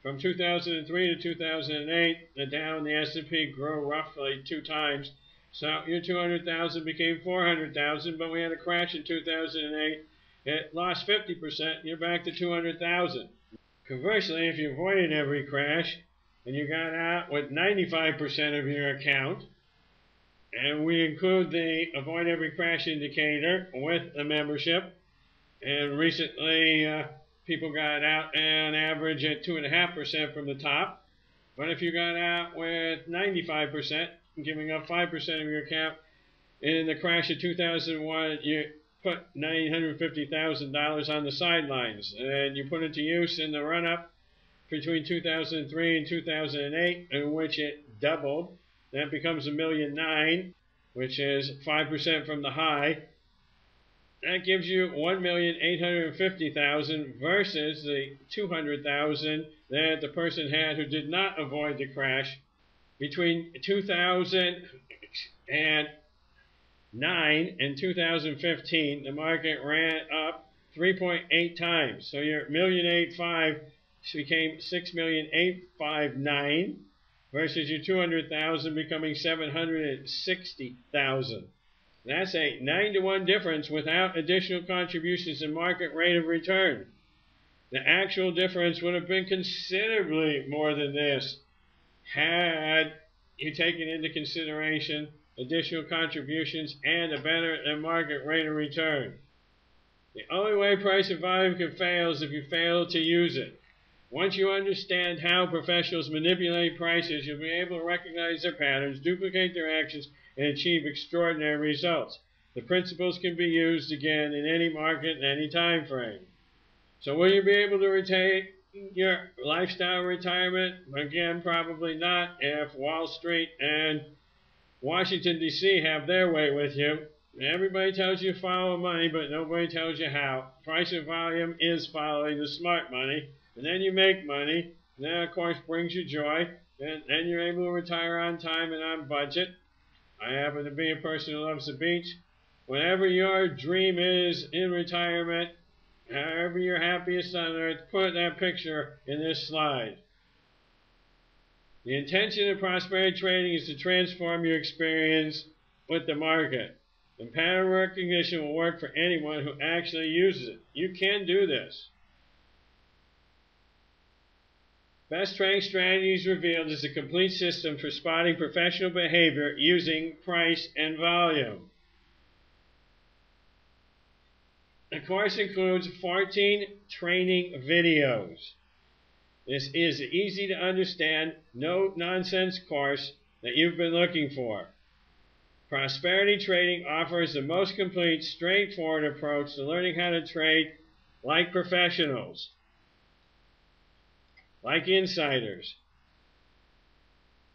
From 2003 to 2008, the S&P grew roughly 2 times. So your 200,000 became 400,000, but we had a crash in 2008. It lost 50%. You're back to 200,000. Conversely, if you avoided every crash and you got out with 95% of your account, and we include the avoid every crash indicator with the membership, and recently people got out on average at 2.5% from the top. But if you got out with 95%, giving up 5% of your account, in the crash of 2001, you put $950,000 on the sidelines, and you put it to use in the run-up between 2003 and 2008, in which it doubled. That becomes $1.9 million, which is 5% from the high. That gives you $1,850,000 versus the $200,000 that the person had who did not avoid the crash. Between 2009 and 2015, the market ran up 3.8 times. So your $1,850,000 became $6,859,000 versus your 200,000 becoming 760,000. That's a 9-to-1 difference without additional contributions in market rate of return. The actual difference would have been considerably more than this had you taken into consideration additional contributions and a better than market rate of return. The only way price and volume can fail is if you fail to use it. Once you understand how professionals manipulate prices, you'll be able to recognize their patterns, duplicate their actions, and achieve extraordinary results. The principles can be used again in any market and any time frame. So will you be able to retain your lifestyle retirement? Again, probably not if Wall Street and Washington, D.C. have their way with you. Everybody tells you follow money, but nobody tells you how. Price and volume is following the smart money. And then you make money. And that, of course, brings you joy. And then you're able to retire on time and on budget. I happen to be a person who loves the beach. Whatever your dream is in retirement, however you're happiest on earth, put that picture in this slide. The intention of prosperity trading is to transform your experience with the market. And pattern recognition will work for anyone who actually uses it. You can do this. Best Trading Strategies Revealed is a complete system for spotting professional behavior using price and volume. The course includes 14 training videos. This is an easy to understand, no-nonsense course that you've been looking for. Prosperity Trading offers the most complete, straightforward approach to learning how to trade like professionals, like insiders.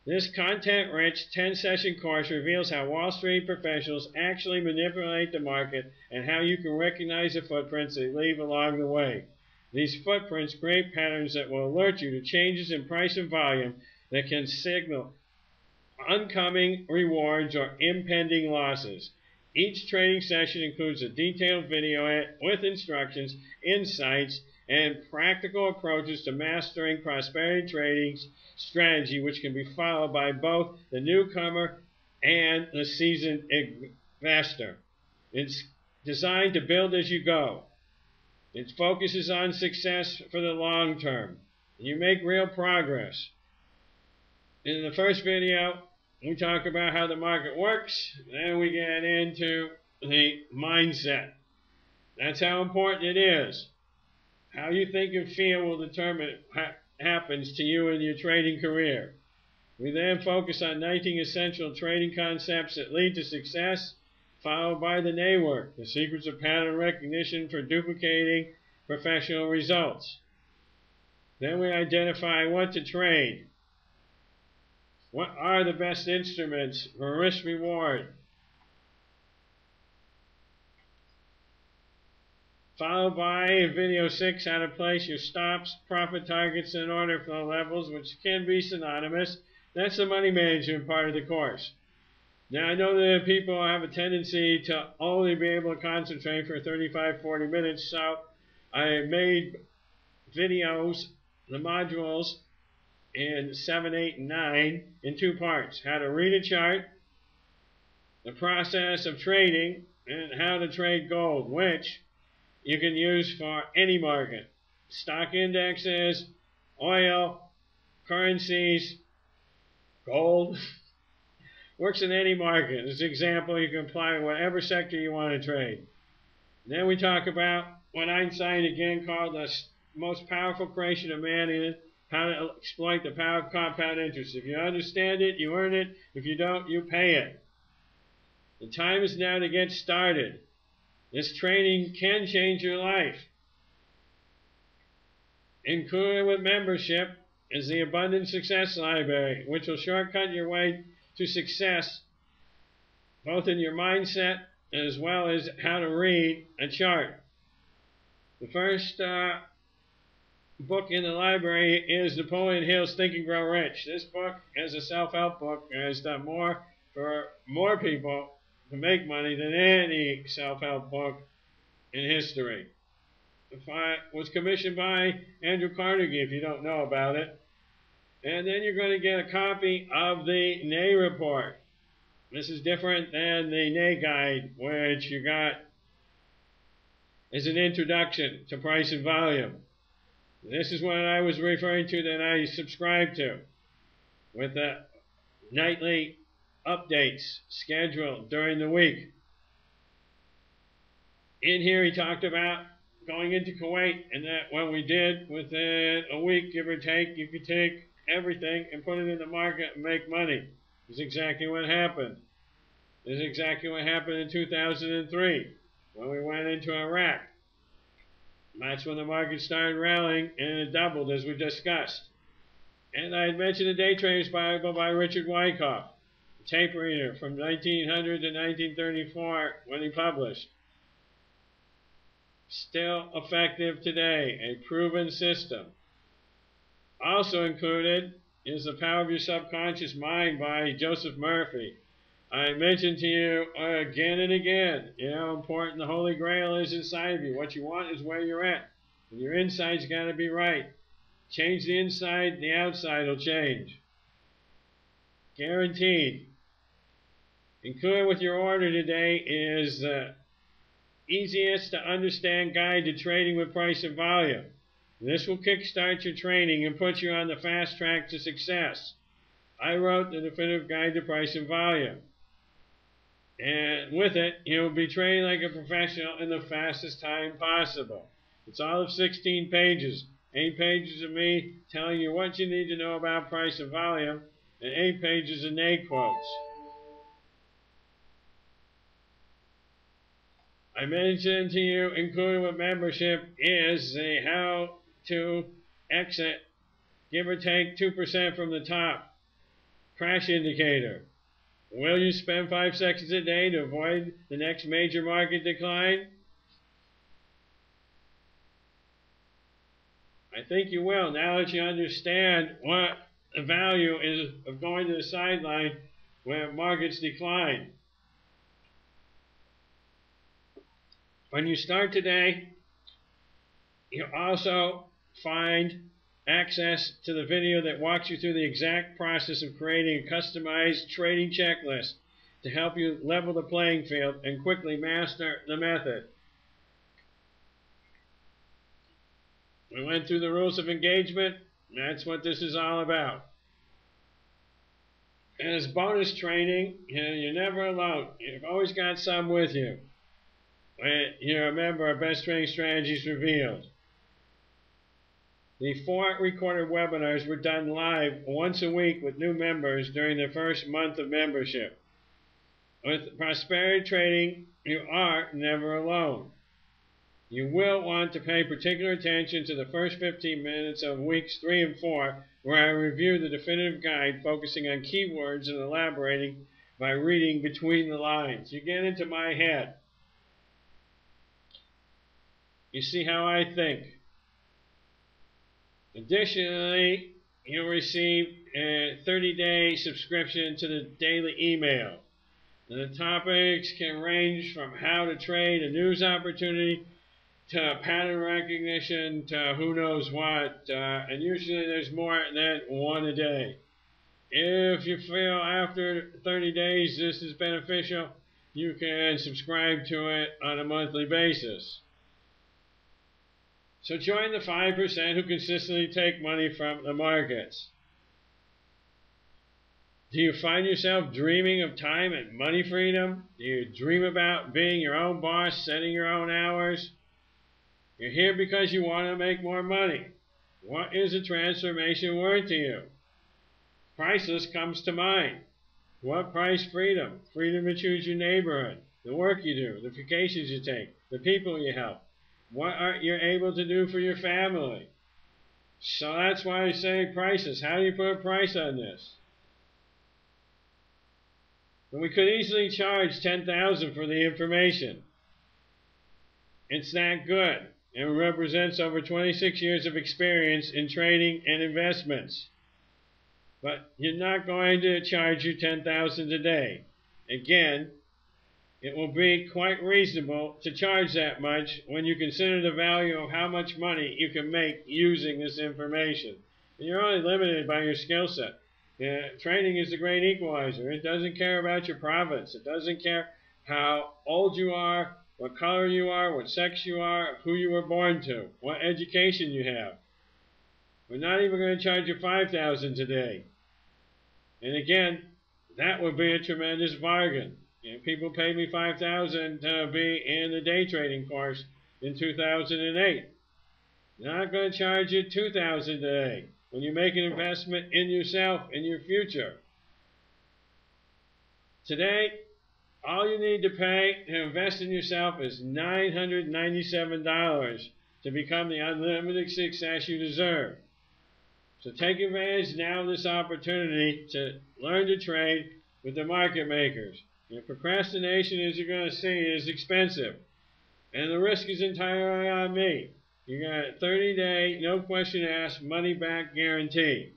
This content-rich 10-session course reveals how Wall Street professionals actually manipulate the market and how you can recognize the footprints they leave along the way. These footprints create patterns that will alert you to changes in price and volume that can signal oncoming rewards or impending losses. Each trading session includes a detailed video with instructions, insights, and practical approaches to mastering prosperity trading's strategy, which can be followed by both the newcomer and the seasoned investor. It's designed to build as you go. It focuses on success for the long term. You make real progress. In the first video, we talk about how the market works. Then we get into the mindset. That's how important it is. How you think and feel will determine what happens to you in your trading career. We then focus on 19 essential trading concepts that lead to success, followed by the NA work, the secrets of pattern recognition for duplicating professional results. Then we identify what to trade. What are the best instruments for risk reward? Followed by video 6, how to place your stops, profit targets, and order flow levels, which can be synonymous. That's the money management part of the course. Now, I know that people have a tendency to only be able to concentrate for 35-40 minutes, so I made videos, the modules, in 7, 8, and 9 in 2 parts. How to read a chart, the process of trading, and how to trade gold, which you can use for any market. Stock indexes, oil, currencies, gold. Works in any market. As an example, you can apply in whatever sector you want to trade. And then we talk about what Einstein again called the most powerful creation of man is how to exploit the power of compound interest. If you understand it, you earn it. If you don't, you pay it. The time is now to get started. This training can change your life. Included with membership is the Abundant Success Library, which will shortcut your way to success, both in your mindset as well as how to read a chart. The first book in the library is Napoleon Hill's Think and Grow Rich. This book, as a self-help book, has done more for more people to make money than any self-help book in history. It was commissioned by Andrew Carnegie, if you don't know about it. And then you're going to get a copy of the NA report. This is different than the NA guide, which you got as an introduction to price and volume. This is what I was referring to that I subscribe to, with the nightly updates scheduled during the week. In here he talked about going into Kuwait, and that what we did within a week, give or take, you could take everything and put it in the market and make money. This is exactly what happened. This is exactly what happened in 2003 when we went into Iraq. That's when the market started rallying, and it doubled as we discussed. And I had mentioned the Day Trader's Bible by Richard Wyckoff, a tape reader from 1900 to 1934 when he published. Still effective today, a proven system. Also included is The Power of Your Subconscious Mind by Joseph Murphy. I mentioned to you again and again, how important the Holy Grail is inside of you. What you want is where you're at. And your inside's got to be right. Change the inside, the outside will change. Guaranteed. Included with your order today is the easiest to understand guide to trading with price and volume. This will kickstart your training and put you on the fast track to success. I wrote the definitive guide to price and volume. And with it, you'll be trading like a professional in the fastest time possible. It's all of 16 pages. 8 pages of me telling you what you need to know about price and volume, and 8 pages of Nate quotes. I mentioned to you, included with membership, is the how to exit, give or take 2% from the top. Crash indicator. Will you spend 5 seconds a day to avoid the next major market decline? I think you will, now that you understand what the value is of going to the sideline when markets decline. When you start today, you'll also find access to the video that walks you through the exact process of creating a customized trading checklist to help you level the playing field and quickly master the method. We went through the rules of engagement. That's what this is all about. And as bonus training, you're never alone. You've always got some with you. You're a member of Best Trading Strategies Revealed. The 4 recorded webinars were done live once a week with new members during the first month of membership. With prosperity trading, you are never alone. You will want to pay particular attention to the first 15 minutes of weeks 3 and 4, where I review the definitive guide focusing on keywords and elaborating by reading between the lines. You get into my head. You see how I think. Additionally, you'll receive a 30-day subscription to the daily email. And the topics can range from how to trade a news opportunity to pattern recognition to who knows what, and usually there's more than one a day. If you feel after 30 days this is beneficial, you can subscribe to it on a monthly basis. So join the 5% who consistently take money from the markets. Do you find yourself dreaming of time and money freedom? Do you dream about being your own boss, setting your own hours? You're here because you want to make more money. What is a transformation worth to you? Priceless comes to mind. What price freedom? Freedom to choose your neighborhood, the work you do, the vacations you take, the people you help. What are you able to do for your family? So that's why I say priceless. How do you put a price on this? And we could easily charge $10,000 for the information. It's that good. It represents over 26 years of experience in trading and investments. But you're not going to charge you $10,000 a day. Again, it will be quite reasonable to charge that much when you consider the value of how much money you can make using this information. And you're only limited by your skill set. Trading is the great equalizer. It doesn't care about your profits. It doesn't care how old you are, what color you are, what sex you are, who you were born to, what education you have. We're not even going to charge you $5,000 today. And again, that would be a tremendous bargain. People pay me $5,000 to be in the day trading course. in 2008. They're not going to charge you $2,000 today when you make an investment in yourself, in your future. Today, all you need to pay to invest in yourself is $997 to become the unlimited success you deserve. So take advantage now of this opportunity to learn to trade with the market makers. Procrastination, as you're going to see, is expensive. And the risk is entirely on me. You got a 30-day, no question asked, money back guarantee.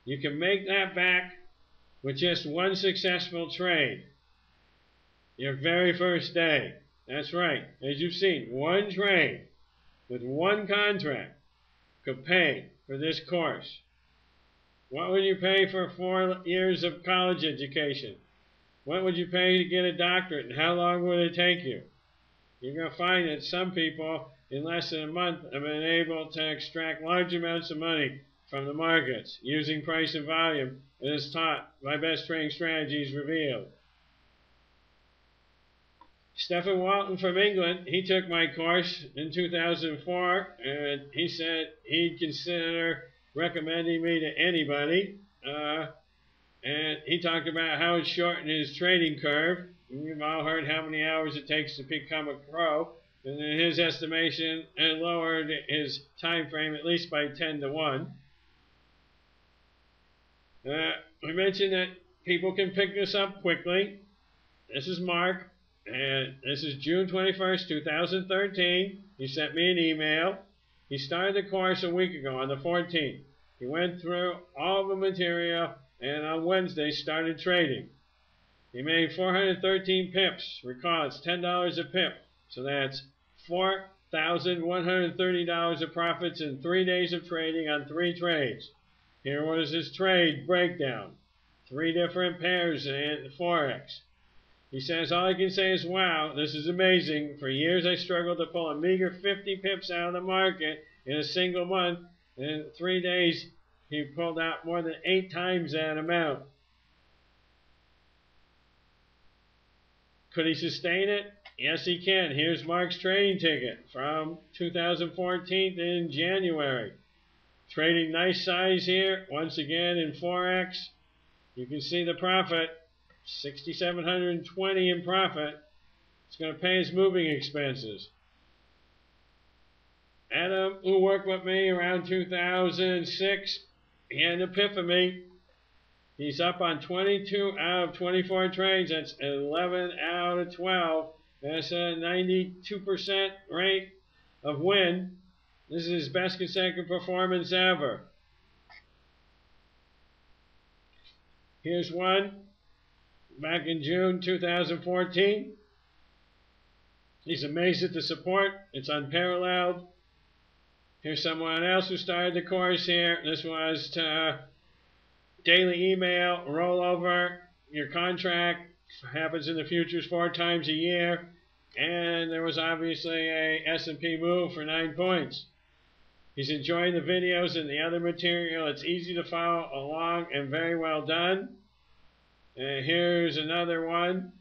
You can make that back with just one successful trade. Your very first day. That's right. As you've seen, one trade with one contract could pay for this course. What would you pay for 4 years of college education? What would you pay to get a doctorate, and how long would it take you? You're going to find that some people, in less than a month, have been able to extract large amounts of money from the markets using price and volume, as taught by Best Trading Strategies revealed. Stephen Walton from England, he took my course in 2004, and he said he'd consider recommending me to anybody. And he talked about how it shortened his trading curve. We've all heard how many hours it takes to become a pro. And in his estimation, it lowered his time frame at least by 10 to 1. We mentioned that people can pick this up quickly. This is Mark, and this is June 21st, 2013. He sent me an email. He started the course a week ago on the 14th. He went through all the material, and on Wednesday started trading. He made 413 pips. Recall, it's $10 a pip. So that's $4,130 of profits in 3 days of trading on 3 trades. Here was his trade breakdown. 3 different pairs in Forex. He says, all I can say is, wow, this is amazing. For years I struggled to pull a meager 50 pips out of the market in a single month. In 3 days, he pulled out more than 8 times that amount. Could he sustain it? Yes, he can. Here's Mark's trading ticket from 2014 in January. Trading nice size here, once again in Forex. You can see the profit, $6,720 in profit. It's going to pay his moving expenses. Adam, who worked with me around 2006, he had an epiphany. He's up on 22 out of 24 trades. That's 11 out of 12. That's a 92% rate of win. This is his best consecutive performance ever. Here's one back in June 2014. He's amazed at the support. It's unparalleled. Here's someone else who started the course here. This was daily email, rollover, your contract happens in the futures 4 times a year, and there was obviously a S&P move for 9 points. He's enjoying the videos and the other material. It's easy to follow along and very well done. And here's another one.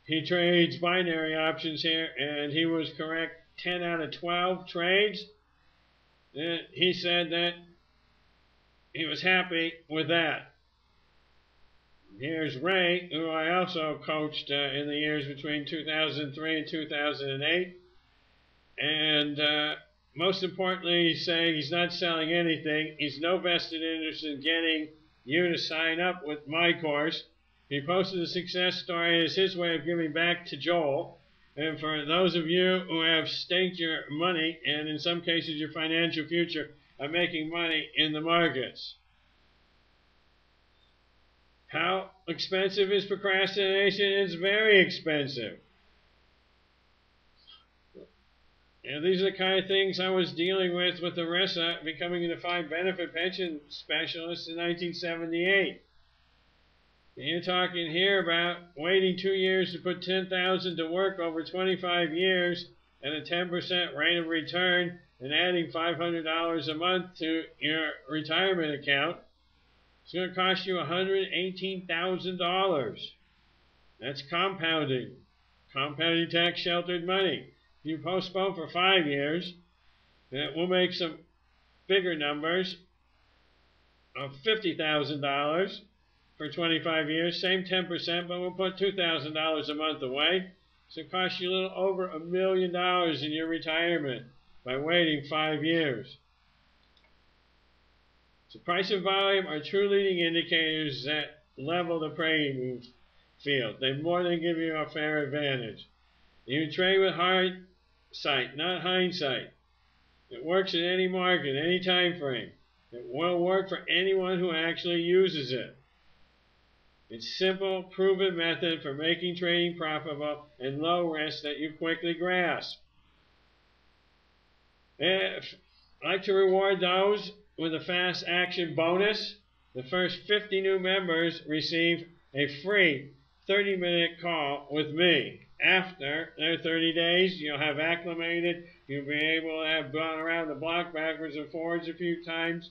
He trades binary options here, and he was correct 10 out of 12 trades. And he said that he was happy with that. Here's Ray, who I also coached in the years between 2003 and 2008. And most importantly, he's saying he's not selling anything. He's no vested interest in getting you to sign up with my course. He posted a success story as his way of giving back to Joel. And for those of you who have staked your money, and in some cases your financial future, on making money in the markets. How expensive is procrastination? It's very expensive. And these are the kind of things I was dealing with Arissa, becoming a defined benefit pension specialist in 1978. And you're talking here about waiting 2 years to put $10,000 to work over 25 years at a 10% rate of return and adding $500 a month to your retirement account. It's going to cost you $118,000. That's compounding. Compounding tax-sheltered money. If you postpone for 5 years, then we'll make some bigger numbers of $50,000 for 25 years, same 10%, but we'll put $2,000 a month away. So it costs you a little over $1 million in your retirement by waiting 5 years. So price and volume are true leading indicators that level the playing field. They more than give you a fair advantage. You trade with hindsight, not hindsight. It works in any market, any time frame. It will work for anyone who actually uses it. It's a simple, proven method for making trading profitable and low risk that you quickly grasp. If I'd like to reward those with a fast action bonus, the first 50 new members receive a free 30-minute call with me. After their 30 days, you'll have acclimated. You'll be able to have gone around the block backwards and forwards a few times.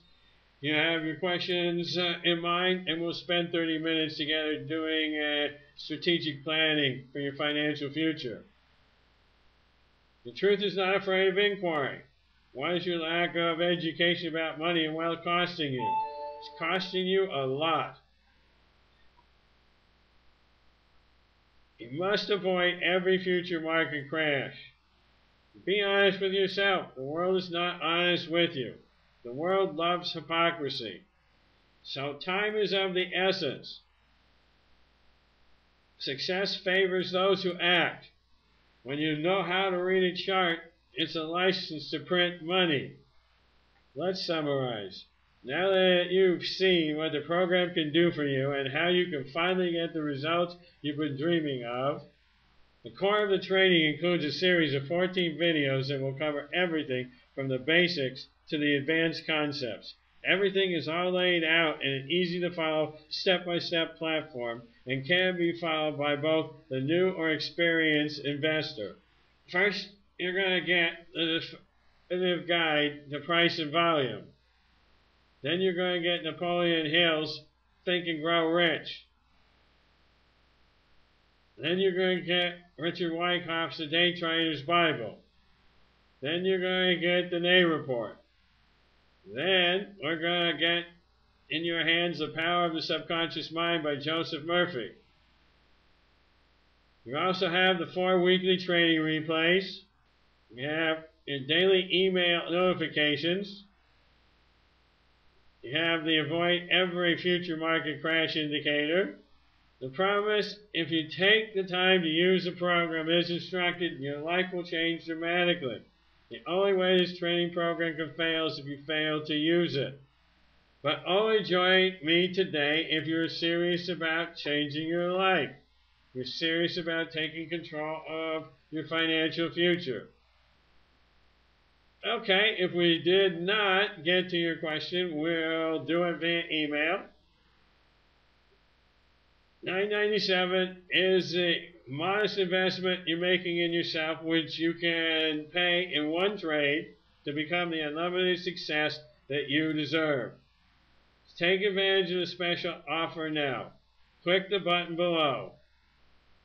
You have your questions in mind, and we'll spend 30 minutes together doing strategic planning for your financial future. The truth is not afraid of inquiry. Why is your lack of education about money and wealth costing you? It's costing you a lot. You must avoid every future market crash. Be honest with yourself. The world is not honest with you. The world loves hypocrisy. So time is of the essence. Success favors those who act. When you know how to read a chart, it's a license to print money. Let's summarize. Now that you've seen what the program can do for you and how you can finally get the results you've been dreaming of, the core of the training includes a series of 14 videos that will cover everything from the basics to the advanced concepts. Everything is all laid out in an easy-to-follow, step-by-step platform and can be followed by both the new or experienced investor. First, you're going to get the definitive guide to price and volume. Then you're going to get Napoleon Hill's Think and Grow Rich. Then you're going to get Richard Wyckoff's The Day Trader's Bible. Then you're going to get the Nay Report. Then we're going to get in your hands The Power of the Subconscious Mind by Joseph Murphy. You also have the 4 weekly trading replays. You have your daily email notifications. You have the Avoid Every Future Market Crash indicator. The promise, if you take the time to use the program as instructed, your life will change dramatically. The only way this training program can fail is if you fail to use it. But only join me today if you're serious about changing your life. You're serious about taking control of your financial future. Okay, if we did not get to your question, we'll do it via email. $9.97 is the modest investment you're making in yourself, which you can pay in one trade to become the unlimited success that you deserve. Take advantage of the special offer now. Click the button below.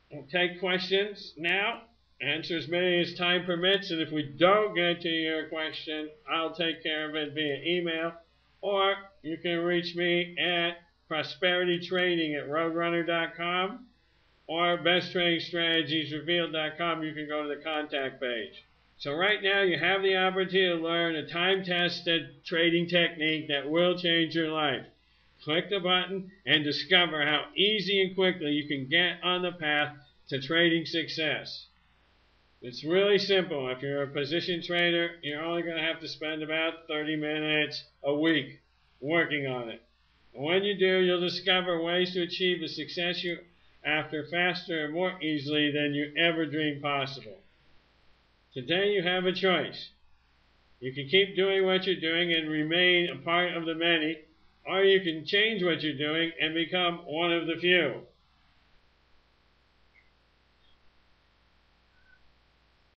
We'll take questions now. Answer as many as time permits, and if we don't get to your question, I'll take care of it via email, or you can reach me at prosperitytrading@roadrunner.com or besttradingstrategiesrevealed.com. You can go to the contact page. So right now you have the opportunity to learn a time-tested trading technique that will change your life. Click the button and discover how easy and quickly you can get on the path to trading success. It's really simple. If you're a position trader, you're only going to have to spend about 30 minutes a week working on it. And when you do, you'll discover ways to achieve the success you're after faster and more easily than you ever dreamed possible. Today you have a choice. You can keep doing what you're doing and remain a part of the many, or you can change what you're doing and become one of the few.